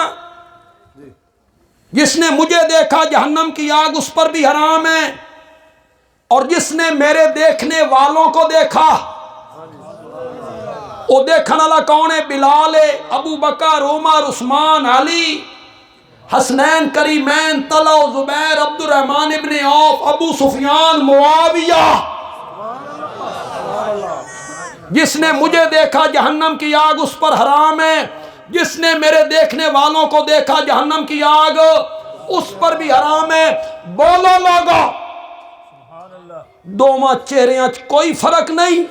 جس نے مجھے دیکھا جہنم کی آگ اس پر بھی حرام ہے اور جس نے میرے دیکھنے والوں کو دیکھا وہ دیکھنے والا کون ہے بلال ابو بکر عمر عثمان علی حسنین کریمین طلحہ زبیر عبد الرحمن ابن عوف ابو سفیان معاویہ جس نے مجھے دیکھا جہنم کی آگ اس پر حرام ہے جس نے میرے دیکھنے والوں کو دیکھا جہنم کی آگ اس پر بھی حرام ہے بولو لوگو دوواں چہریاں کوئی فرق نہیں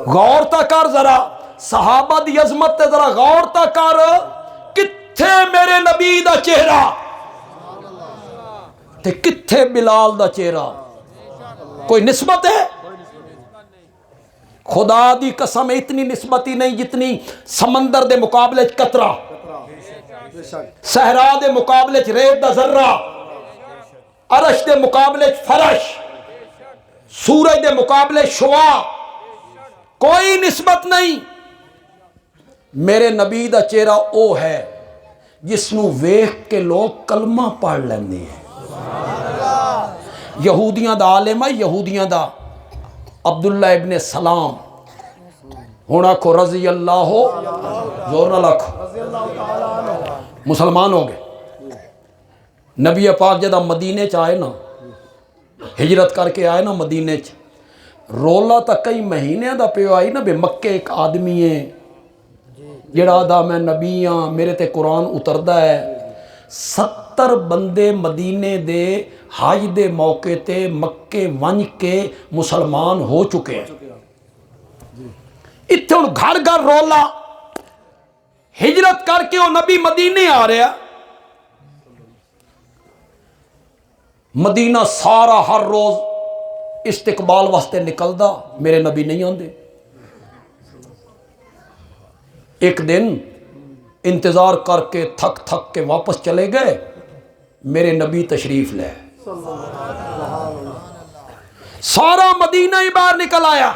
غور تا کر ذرا صحابہ دی عظمت تے ذرا غور تا کر کتھے میرے نبی دا چہرہ تے کتھے بلال دا چہرہ کوئی نسبت ہے خدا دی قسم اتنی نسبتی نہیں جتنی سمندر دے مقابلے قطرہ صحرا دے مقابلے ریت دا ذرہ عرش دے مقابلے فرش سورج دے مقابلے شعاع کوئی نسبت نہیں میرے نبی دا چہرہ او ہے جس نو ویکھ کے لوگ کلمہ پڑھ لیندے ہیں یہودیاں دا عالم ہے یہودیاں دا عبداللہ ابن سلام ہونا کو رضی اللہ ہو زور نہ لکھو مسلمان ہو گئے نبی پاک جدہ مدینے چ آئے نا ہجرت کر کے آئے نا مدینے چ رولا تا کئی مہینے دا پیو آئی نا بے مکے ایک آدمی ہے جڑا دا میں نبی ہاں میرے تے قرآن اتردہ ہے 70 بندے مدینے دے حج دے موقع تے مکے ونج کے مسلمان ہو چکے ہیں اتھے ان گھر گھر رولا ہجرت کر کے وہ نبی مدینے آ رہا مدینہ سارا ہر روز استقبال واسطے نکلدا میرے نبی نہیں آندے ایک دن انتظار کر کے تھک تھک کے واپس چلے گئے میرے نبی تشریف لے سارا مدینہ ہی باہر نکل آیا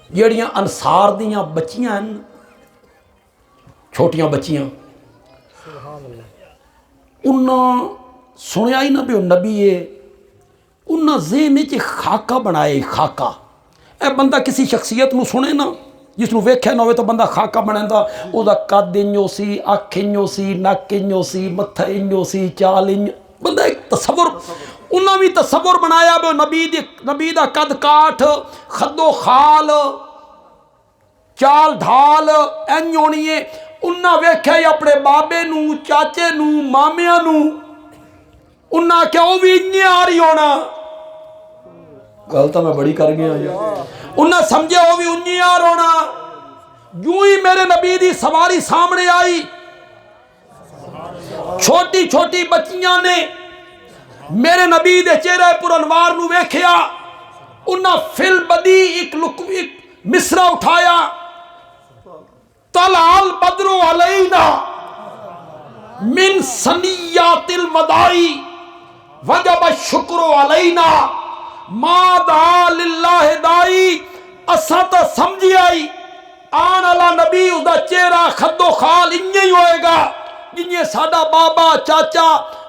جڑیاں انصار دیاں بچیاں ہیں چھوٹیاں بچیاں انہاں سنیا ہی نہ بھی نبی ہے انہاں ذہن چ خاکہ بنائے خاکہ اے بندہ کسی شخصیت نو سنے نا جس نو ویکھیا نہ ہوئے تو بندہ خاکہ بنائندا او دا قد انجو سی اکھ انجو سی نک انجو سی متھا انجو سی چال انجو بندہ ایک تصور انہاں بھی تصور بنایا بھی نبی دا قد کاٹھ خد و خال چال ڈھال این ہونی ہے انہاں ویکھیا ہی اپنے بابے نو چاچے نو مامیاں نو انہاں کیا وہ بھی انہیں آ رہی ہونا غلطہ میں بڑی کر گیا انہاں سمجھے وہ بھی انہیں آ رہی ہونا یوں ہی میرے نبی دی سواری سامنے آئی چھوٹی چھوٹی بچیاں نے میرے نبی دے چہرے پر انوار نو ویکھیا انہاں فل بدی ایک مصرع اٹھایا طلع البدر علینا من ثنیات الوداع وجب الشکر علینا ما دعا للہ دائی اساں تا سمجھی آئی آن علا نبی اس دا چہرہ خد و خال انہیں ہی ہوئے گا جنہیں ساڈا بابا چاچا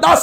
10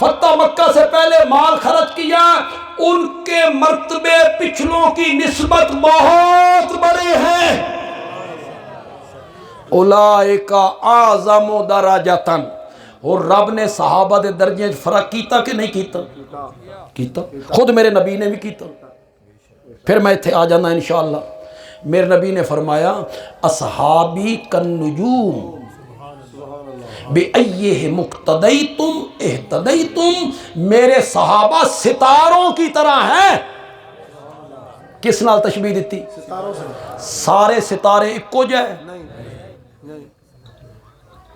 فتح مکہ سے پہلے مال خرچ کیا، ان کے مرتبے پچھلوں کی نسبت بہت بڑے ہیں۔ اولئک اعظم درجۃ، اور رب نے صحابہ دے درجے فرق کیتا کہ نہیں کیتا؟ کیتا، خود میرے نبی نے بھی کیتا۔ پھر میں اتھے آ جانا انشاءاللہ۔ میرے نبی نے فرمایا اصحابی کالنجوم بِأَيِّهِمُ اقْتَدَيْتُمْ اهْتَدَيْتُمْ، میرے صحابہ ستاروں کی طرح ہیں۔ کس نال تشبیہ دیتی؟ ستاروں سے سارے ستارے اکو جائے؟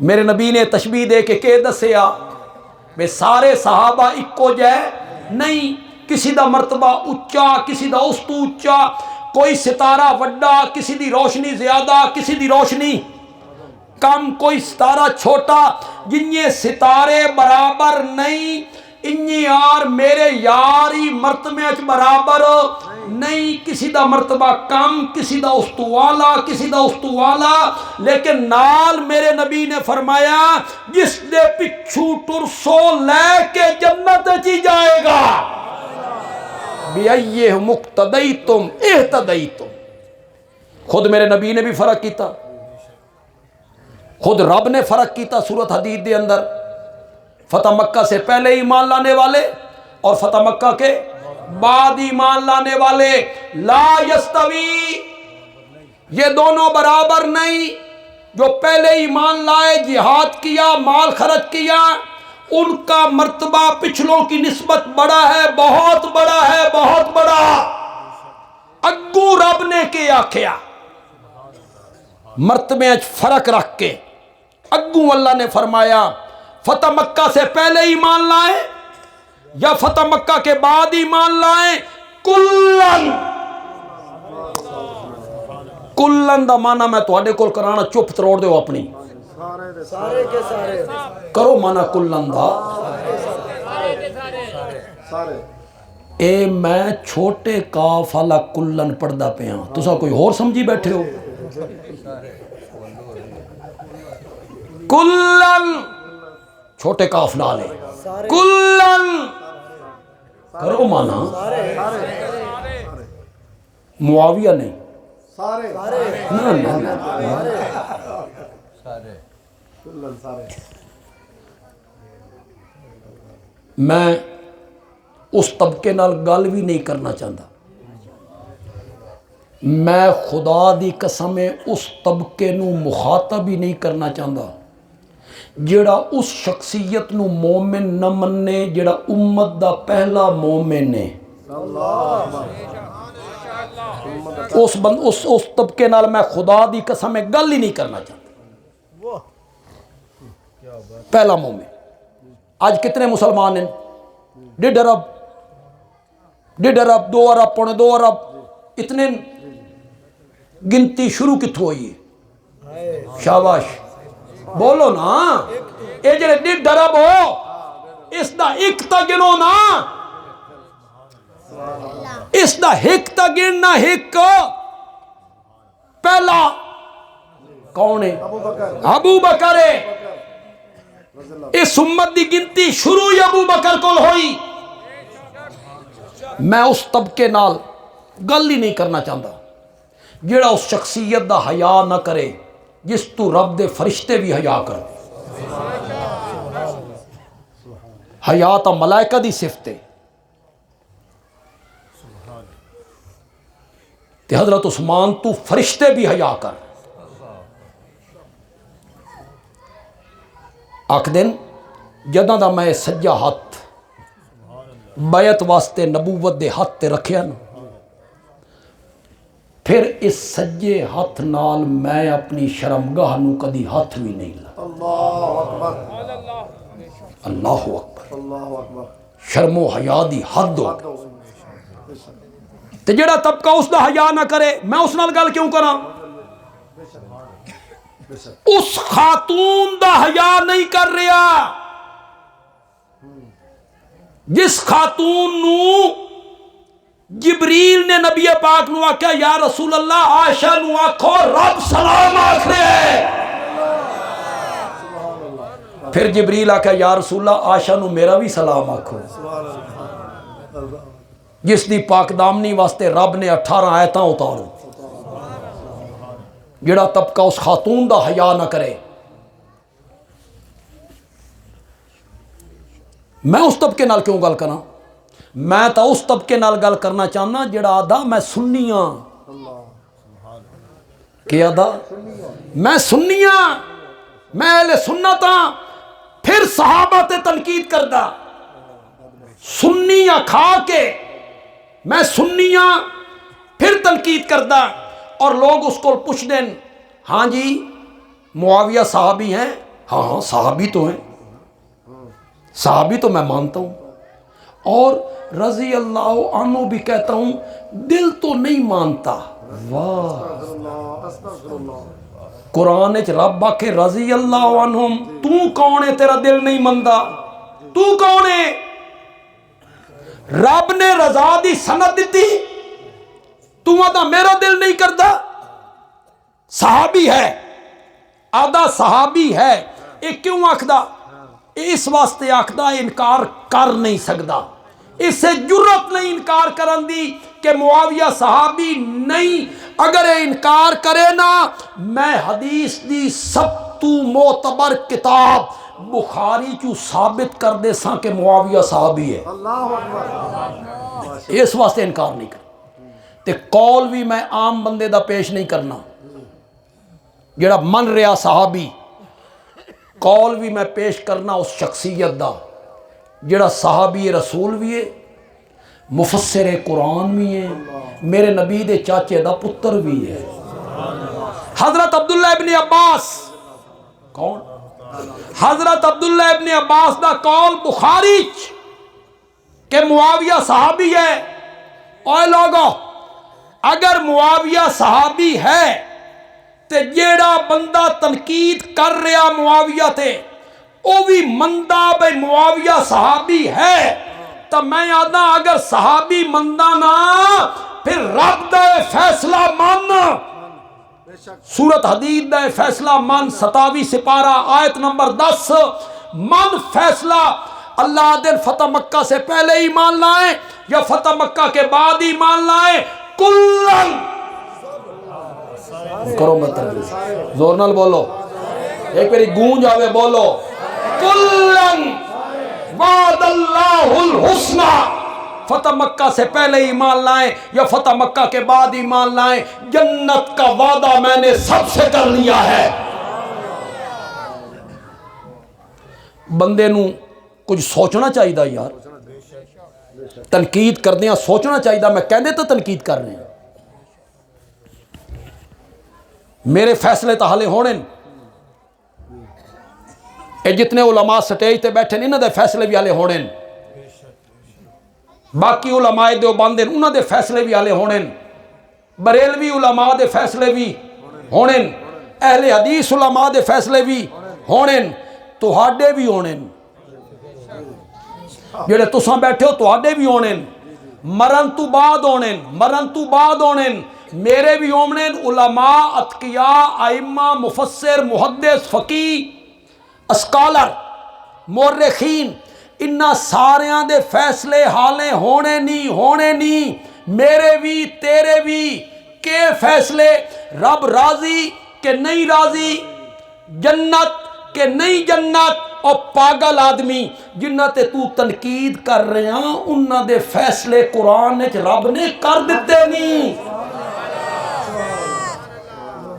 میرے نبی نے تشبیہ دے کے کہ دسیا بے سارے صحابہ اکو جائے نہیں، کسی دا مرتبہ اچا، کسی دا استو اچا، کوئی ستارہ وڈا، کسی دی روشنی زیادہ، کسی دی روشنی کم، کوئی ستارہ چھوٹا، جنہیں ستارے برابر نہیں، انہیں یار میرے یاری مرتبے اچ برابر نہیں، کسی دا مرتبہ کم، کسی دا استوالا، کسی دا استوالا، لیکن نال میرے نبی نے فرمایا جس دے پچھو ٹرسو لے کے جنت چی جائے گا۔ بِأَيِّهِمُ اقْتَدَيْتُمْ اهْتَدَيْتُمْ، خود میرے نبی نے بھی فرق کیتا، خود رب نے فرق کیتا سورۃ حدید دے اندر، فتح مکہ سے پہلے ایمان لانے والے اور فتح مکہ کے بعد ایمان لانے والے، لا یستوی، یہ دونوں برابر نہیں۔ جو پہلے ایمان لائے، جہاد کیا، مال خرچ کیا، ان کا مرتبہ پچھلوں کی نسبت بڑا ہے، بہت بڑا ہے، بہت بڑا۔ اگو رب نے کیا آکھیا مرتبے اچ فرق رکھ کے، اگو اللہ نے فرمایا فتح مکہ سے پہلے ایمان لائیں یا فتح مکہ کے بعد ایمان لائیں، کلن، کلن دا معنی میں تواڈے کول کرانا، چپ تروڑ دیو اپنی، سارے کے سارے کرو معنی کلن دا۔ سارے اے میں چھوٹے کاف والا کلن پڑھدا پیا، تساں کوئی اور سمجھی بیٹھے ہو؟ کلن چھوٹے کاف نال ہے، کلن کرو مانا، معاویہ نہیں، سارے نہ نہ نہ، کلن سارے۔ میں اس طبقے نال گل بھی نہیں کرنا چاہتا، میں خدا دی قسم اس طبقے نو مخاطب ہی نہیں کرنا چاہتا جیڑا اس شخصیت نو مومن نہ مننے جیڑا امت دا پہلا مومن ہے۔ اس طبقے نال میں خدا دی قسم گل ہی نہیں کرنا چاہتا۔ پہلا مومن، آج کتنے مسلمان ہیں؟ 1.5 ارب، 1.5 ارب، 2 ارب، پونے 2 ارب، اتنے گنتی شروع کتھوں ہوئی ہے؟ شاباش بولو نا، اے جڑے 1.5 ارب ہو اس دا ایک تا گنو نا، اس دا ایک تا گننا، ایک پہلا کون ہے؟ ابو بکر ہے۔ اس امت دی گنتی شروع ہی ابو بکر کول ہوئی۔ میں اس طبقے نال گل ہی نہیں کرنا چاہتا جیڑا اس شخصیت دا حیا نہ کرے جس تو رب دے فرشتے بھی حیا کر دے۔ حیا تا ملائکہ دی صفت ہے، تے حضرت عثمان تو فرشتے بھی حیا کر۔ آکھ دن جدہ دا میں سجا ہاتھ بیعت واسطے نبوت دے ہاتھ تے رکھیا نا، پھر اس سجے ہاتھ نال میں اپنی شرمگاہ نو کدی ہاتھ بھی نہیں لا۔ اللہ اکبر، اللہ اکبر، اللہ اکبر، شرم و حیا دی حد ہو تے جڑا طبقہ اس دا حیا نہ کرے میں اس نال گل کیوں کراں؟ اس خاتون دا حیا نہیں کر رہا جس خاتون نو جبریل نے نبی پاک نو آکھیا یا رسول اللہ عائشہ نو آکھو رب سلام آکھ رہے ہیں۔ پھر جبریل آکھا یا رسول اللہ آشا نو میرا بھی سلام آکھو جس دی پاک دامنی واسطے رب نے 18 آیتاں اتار جڑا طبقہ اس خاتون دا حیا نہ کرے. میں اس طبقے نال کیوں گل کراں؟ میں تا اس طبقے نال گل کرنا چاہنا جڑا آدھا میں سنی ہاں. کیا آدھا میں سنی ہاں، میں اہل سنت ہاں، پھر صحابہ تے تنقید کردہ سنی ہاں کھا کے میں سنی ہاں پھر تنقید کردہ. اور لوگ اس کو پوچھ دیں ہاں جی معاویہ صحابی ہیں؟ ہاں ہاں صحابی تو ہیں، صحابی تو میں مانتا ہوں، اور رضی اللہ عنہ بھی کہتا ہوں، دل تو نہیں مانتا. واہ قرآن وچ رب آکھے رضی اللہ عنہم، تو کون ہے تیرا دل نہیں مندا؟ تو کون ہے؟ رب نے رضا دی سند دیتی، تو آدھا میرا دل نہیں کردا. صحابی ہے، آدھا صحابی ہے، ایک کیوں آکھدا؟ اس واسطے آکھدا انکار کر نہیں سکدا، اس سے جرت نہیں انکار کرن دی کہ معاویہ صحابی نہیں. اگر یہ انکار کرے نا، میں حدیث دی سب تو معتبر کتاب بخاری چو ثابت کر دے ساں کہ معاویہ صحابی ہے. اس واسطے انکار نہیں کر. تے قول بھی میں عام بندے دا پیش نہیں کرنا جڑا من رہا صحابی، قول بھی میں پیش کرنا اس شخصیت دا جڑا صحابی رسول بھی ہے، مفسر قرآن بھی ہے، میرے نبی دے چاچے دا پتر بھی ہے. حضرت عبداللہ ابن عباس، کون؟ حضرت عبداللہ ابن عباس دا قول بخاری کہ معاویہ صحابی ہے. اوے لوگو، اگر معاویہ صحابی ہے تے جیڑا بندہ تنقید کر رہا معاویہ تے او بھی مندہ بے معاویہ صحابی ہے، تو میں آدھا اگر صحابی مندہ نا پھر رب دے فیصلہ مان. سورت حدید دے فیصلہ من 27 سپارہ آیت نمبر 10 من فیصلہ. اللہ دن فتح مکہ سے پہلے ایمان لائیں یا فتح مکہ کے بعد ایمان لائیں، کلن کرو مطلب زور نال بولو، ایک باری گونج آوے بولو، کلن وعد اللہ الحسنہ. فتح مکہ سے پہلے ایمان لائیں یا فتح مکہ کے بعد ایمان لائیں، جنت کا وعدہ میں نے سب سے کر لیا ہے. بندے نو کچھ سوچنا چاہیے یار، تنقید کر دیا سوچنا چاہیے. میں کہندے تو تنقید کر رہے ہیں، میرے فیصلے تو حالے ہونے، اے جتنے علماء سٹیج تے بیٹھے انہاں دے فیصلے بھی حالے ہونے، باقی علماء دیوبند انہاں دے فیصلے بھی حالے ہونے، بریلوی علماء دے فیصلے بھی ہونے، اہل حدیث علماء دے فیصلے بھی ہونے، تہاڈے بھی ہونے، جڑے تساں بیٹھے ہو تہاڈے بھی ہونے، مرن تو بعد ہونے، مرن تو بعد ہونے، میرے بھی ہونے. علماء، اتقیاء، ائمہ، مفسر، محدث، فقیہ، اسکالر، مورخین، انہاں ساریاں دے فیصلے حالے ہونے نہیں. میرے بھی تیرے بھی کے فیصلے، رب راضی کہ نہیں راضی، جنت کہ نہیں جنت. اور پاگل آدمی جنہ تے تو تنقید کر رہے ہیں انہاں دے فیصلے قرآن وچ رب نے کر دیتے نہیں.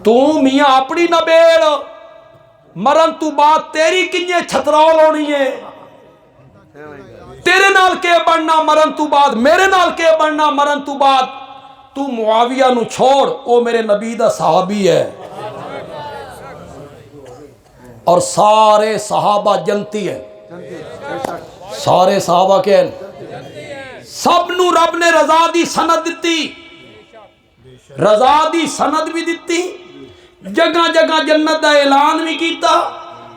تو میاں اپنی نہ بیڑ، مرن تو بعد تیری کنجے چھترول ہونی ہے، تیرے نال کے بننا مرن تو بعد، میرے نال کے بننا مرن تو بعد. تو معاویہ نو چھوڑ، او میرے نبی دا صحابی ہے، اور سارے صحابہ جنتی ہے. سارے صحابہ کے سب نو رب نے رضا دی سند دیتی، رضا دی سند بھی دیتی، جگہ جگہ جنت دا اعلان بھی کیتا،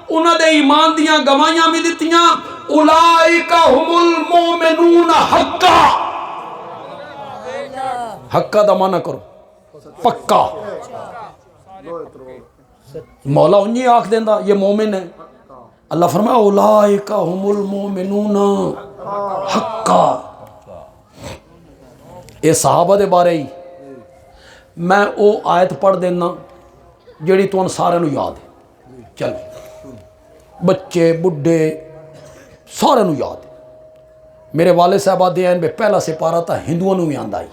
انہاں دے ایمان دیاں گواہیاں بھی دیتیاں. اولئک هم المؤمنون حقا. حقا دا معنی کرو پکا. مولا انہی آنکھ دیندہ یہ مومن ہے، اللہ فرمایا اولئک هم المؤمنون حقا. یہ صحابہ دے بارے ہی میں او آیت پڑھ دینا جیڑی تو ان سارے نو یاد ہے. چل بچے بڈھے سارے نو یاد ہے. میرے والد صاحب آدھے ہیں بے پہلا سپارہ تھا ہندوؤں نو بھی آندا ہی.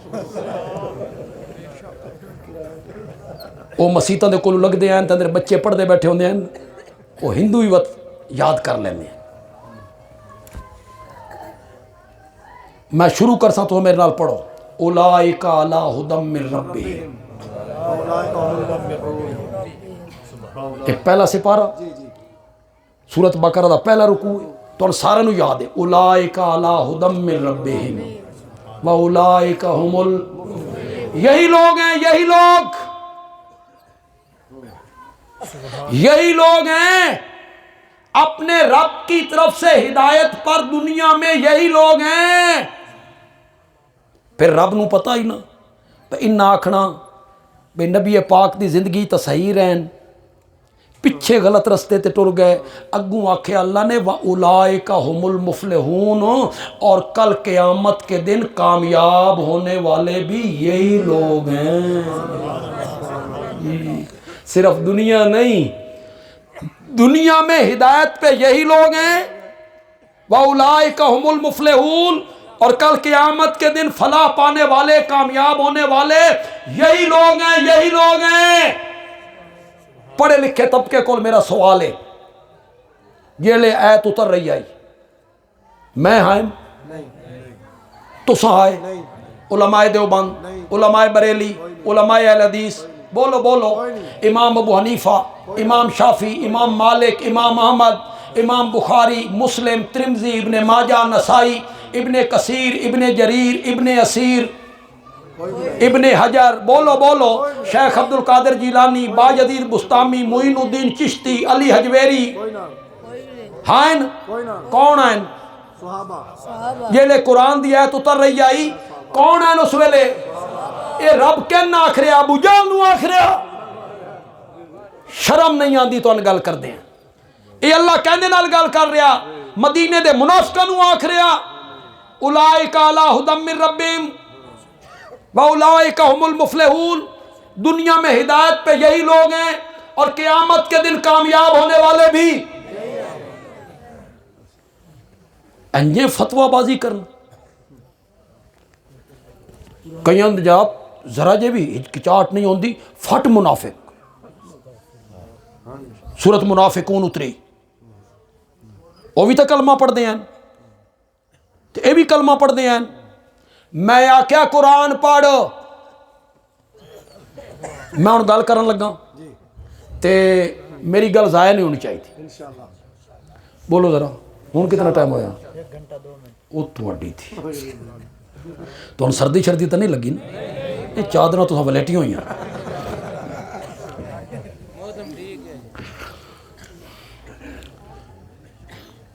وہ مسیتاں دے کولوں لگ دے ہیں تے بچے پڑھ دے بیٹھے ہوندے ہیں وہ ہندو ہی وقت یاد کر لیندے ہیں. میں شروع کر سا تو میرے نال پڑھو اولئک علی ھدی من ربہم. یہ پہلا سپارہ سورۃ بقرہ دا پہلا رکوع ہے تو سارے نو یاد ہے. اولئک علی ھدی من ربہم واولئک ھم یہی لوگ ہیں یہی لوگ ہیں اپنے رب کی طرف سے ہدایت پر دنیا میں یہی لوگ ہیں. پھر رب نو پتہ ہی نا ان آکھنا بے نبی پاک دی زندگی تا صحیح رہن پیچھے غلط رستے تے ٹر گئے. اگوں آکھے اللہ نے وَأُولَئِكَ هُمُ الْمُفْلِحُونَ اور کل قیامت کے دن کامیاب ہونے والے بھی یہی لوگ ہیں. صرف دنیا نہیں دنیا میں ہدایت پہ یہی لوگ ہیں. وَأُولَئِكَ هُمُ الْمُفْلِحُونَ اور کل قیامت کے دن فلاح پانے والے کامیاب ہونے والے یہی لوگ ہیں. پڑھے لکھے طبقے کو میرا سوال ہے یہ لے ایت اتر رہی آئی میں ہائم تساں آئے علماء دیوبند علماء بریلی علماء اہل حدیث بولو امام ابو حنیفہ امام شافعی امام مالک امام احمد امام بخاری مسلم ترمذی ابن ماجہ نسائی ابن کثیر ابن جریر ابن اسیر ابن حجر بولو شیخ عبد القادر جیلانی باجدید بستامی معین الدین چشتی علی حجویری ہائن کون ہیں یہ لے قرآن دی آیت اتر رہی آئی کون ہیں اس ویلے اے رب کہنا آخرے ابو جہل نو آخرے شرم نہیں آندی تو ان گل کر دیں اے اللہ کہنے نال گل کر رہا مدینے دے منافقہ نو آخرے اولئک علی ھدی من ربہم وَأُولَئِكَ هُمُ الْمُفْلِحُونَ دنیا میں ہدایت پہ یہی لوگ ہیں اور قیامت کے دن کامیاب ہونے والے بھی. انجے فتوہ بازی کرنا کئیاں جاب ذرا جے بھی ہچکچاہٹ نہیں ہوندی فٹ منافق سورۃ منافقون اتری وہ بھی تو کلمہ پڑھ دے ہیں تے اے بھی کلمہ پڑھ دے ہیں. میں آکھیا قرآن پڑھ میں ان گل کرن لگا تے میری گل ضائع نہیں ہونی چاہیے تھی. بولو ذرا ہوں کتنا ٹائم ہویا وہ تھوڑی تھی تو ہن سردی شردی تو نہیں لگی نا یہ چادراں تو ولیٹی ہوئی ہیں.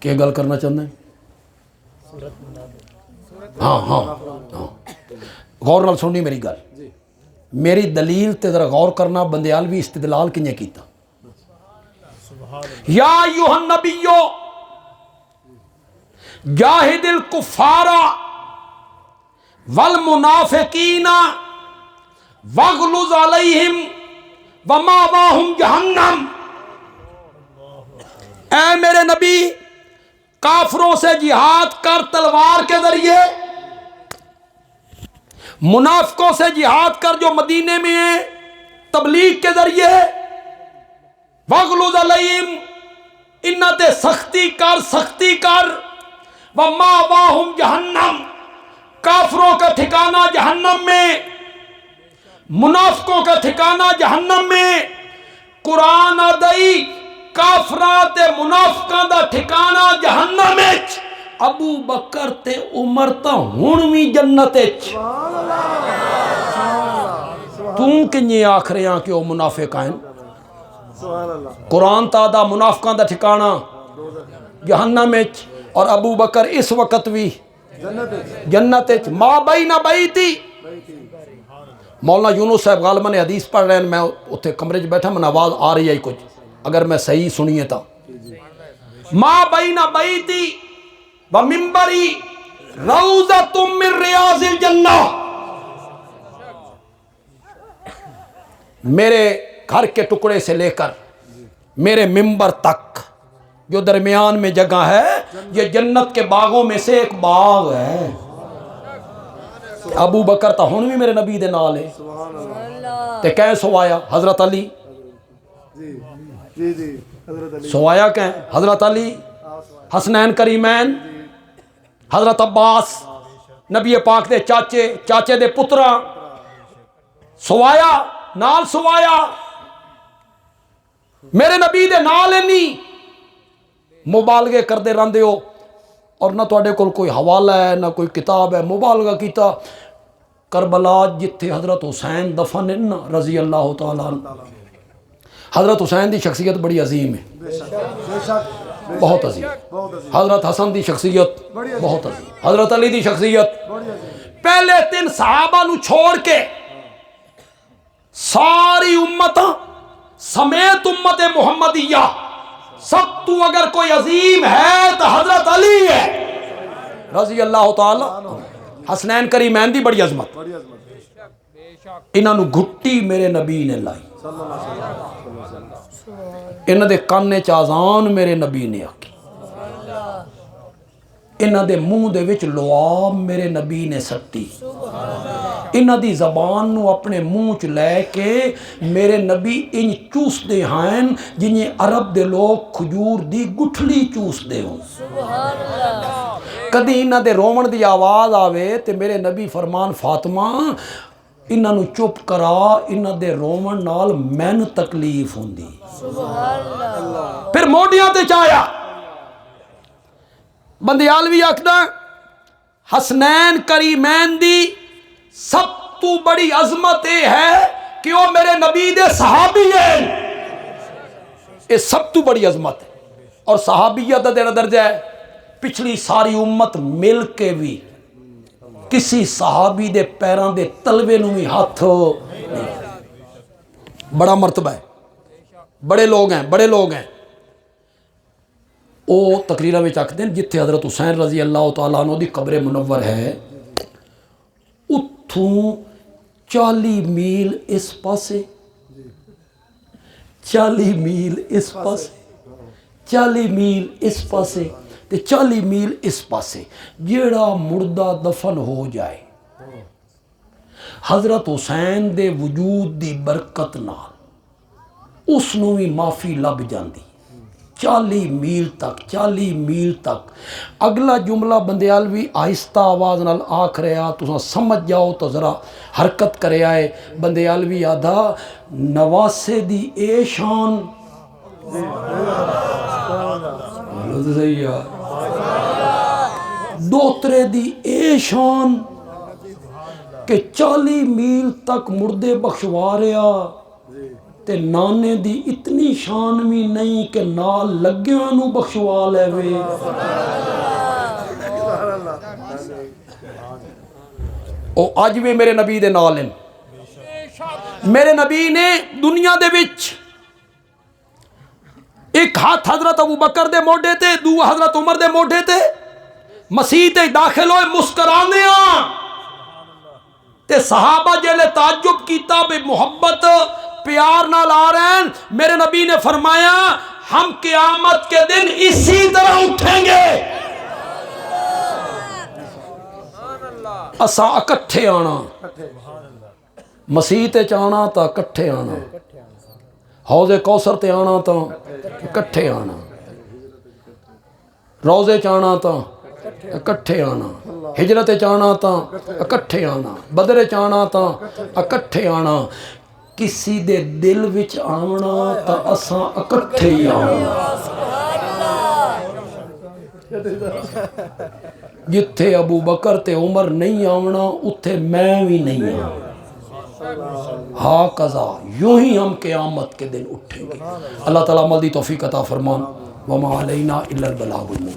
کیا گل کرنا چاہتے ہیں ہاں غور نال سننی میری گل میری دلیل تے ذرا غور کرنا بندیالوی استدلال کنجے کیتا. یا ایھا النبی جاہد الکفار والمنافقین واغلظ علیہم ومأواہم جہنم. اے میرے نبی کافروں سے جہاد کر تلوار کے ذریعے منافقوں سے جہاد کر جو مدینے میں ہیں تبلیغ کے ذریعے وغلظ علیہم انہاں تے سختی کر ومأواہم جہنم کافروں کا ٹھکانہ جہنم میں منافقوں کا ٹھکانہ جہنم میں. قرآن آدائی کافراں تے منافقاں دا ٹھکانہ جہنم وچ ابو بکر تے عمر تا ہن وی جنت وچ. توں کنجے آکھ رہے ہیں کہ وہ منافق ہیں قرآن تا دا منافقاں دا ٹھکانہ جہنم وچ اور ابو بکر اس وقت بھی جنت وچ. ما بین بیتی مولانا یونس صاحب غالباً حدیث پڑھ رہے ہیں میں اتنے کمرے 'چ بیٹھا میں آواز آ رہی ہے کچھ اگر میں صحیح سنیے تا ما بین بیتی و منبری روضۃ من ریاض الجنہ، میرے گھر کے ٹکڑے سے لے کر میرے منبر تک جو درمیان میں جگہ ہے یہ جنت کے باغوں میں سے ایک باغ ہے۔ ابو بکر تا ہن بھی میرے نبی دے نال ہے تے کہیں سوایا حضرت علی، جی جی حضرت علی سوایا کہیں حضرت علی، حسنین کریمین، حضرت عباس نبی پاک دے چاچے، چاچے دے پترا، سوایا نال سوایا میرے نبی دے نال نہیں مبالغے کردے رہندے ہو، اور نہ تواڈے کول کوئی حوالہ ہے نہ کوئی کتاب ہے۔ مبالغہ کیتا کربلا جتھے حضرت حسین دفن ہیں نا رضی اللہ تعالیٰ عنہ، حضرت حسین دی شخصیت بڑی عظیم ہے، بے شک بہت عظیم، بہت عظیم، حضرت حسن دی شخصیت بہت عظیم، حضرت علی دی شخصیت، بڑی عظیم، پہلے 3 صحابہ نو چھوڑ کے ساری امت سمیت امت محمدیہ سب تو اگر کوئی عظیم ہے تو حضرت علی ہے رضی اللہ تعالی۔ حسنین کریمین دی بڑی عظمت، بڑی عظمت، انہاں نو گھٹی میرے نبی نے لائی، صلی اللہ علیہ وسلم، انہاں دے کانے چ اذان میرے نبی نے آکی، انہاں دے منہ دے وچ لعاب میرے نبی نے سٹی، انہاں دی زبان نو اپنے منہ چ لے کے میرے نبی انج چوس دے ہیں جنہیں عرب دے لوگ کھجور دی گٹھلی چوس دے ہوں۔ کدی انہاں دے رومن دی آواز آوے تے میرے نبی فرمان فاطمہ انہاں نو چپ کرا، انہاں دے رومن نال مین تکلیف ہوندی۔ پھر موڈیاں تے چایا بندیالوی آکھدا حسنین کریمین دی سب تو بڑی عظمت یہ ہے کہ وہ میرے نبی دے صحابی ہیں، یہ سب تو بڑی عظمت ہے۔ اور صحابیت دا دینا درجہ ہے پچھلی ساری امت مل کے بھی کسی صحابی دے پیران دے تلوے نو بھی ہاتھ بڑا مرتبہ ہے، بڑے لوگ ہیں، بڑے لوگ ہیں۔ او تقریرہ میں چاکتے ہیں جتھے حضرت حسین رضی اللہ تعالیٰ عنہ دی قبر منور ہے اتھوں 40 میل اس پاسے، 40 میل اس پاسے، 40 میل اس پاسے تے 40 میل اس پاسے جیڑا مردہ دفن ہو جائے حضرت حسین دے وجود دی برکت نال اس نو بھی معافی لب جاندی۔ 40 میل تک، 40 میل تک۔ اگلا جملہ بندیالوی آہستہ آواز نال آکھ رہا، تساں سمجھ جاؤ تو ذرا حرکت کرے آئے۔ بندیالوی آدھا نواسے دی اے شان، دوترے دی اے شان کہ 40 میل تک مردے بخشوا رہا تے نانے دی اتنی شان بھی نہیں کہ نال لگیاں نو بخشوا لے وے۔ او آج بھی میرے نبی دے نال ہیں۔ میرے نبی نے دنیا دے وچ ایک ہاتھ حضرت ابو بکر دے موڈے تے، دو حضرت عمر دے موڈے تے، مسیح تے داخل ہوئے مسکرانے تے صحابہ جیلے تعجب کیتا بے محبت پیار نال آ رہے ہیں۔ میرے نبی نے فرمایا ہم قیامت کے دن اسی طرح اٹھیں گے، اساں اکٹھے آنا، مسیح تے چانا تا اکٹھے آنا، حوض کوثر تے آنا تا اکٹھے آنا، روزے چانا تا اکٹھے آنا، ہجرت چانا تا اکٹھے آنا، بدر چانا تا اکٹھے آنا، کسی دے دل وچ آونا تا اساں اکٹھے ہی آنا۔ جتھے ابو بکر تے عمر نہیں آونا اتھے میں بھی نہیں آونا۔ ہاں قضا یوں ہی ہم قیامت کے دن اٹھیں گے۔ اللہ تعالیٰ عمل دی توفیق عطا فرمان۔ وما علینا الا البلاغ المبین۔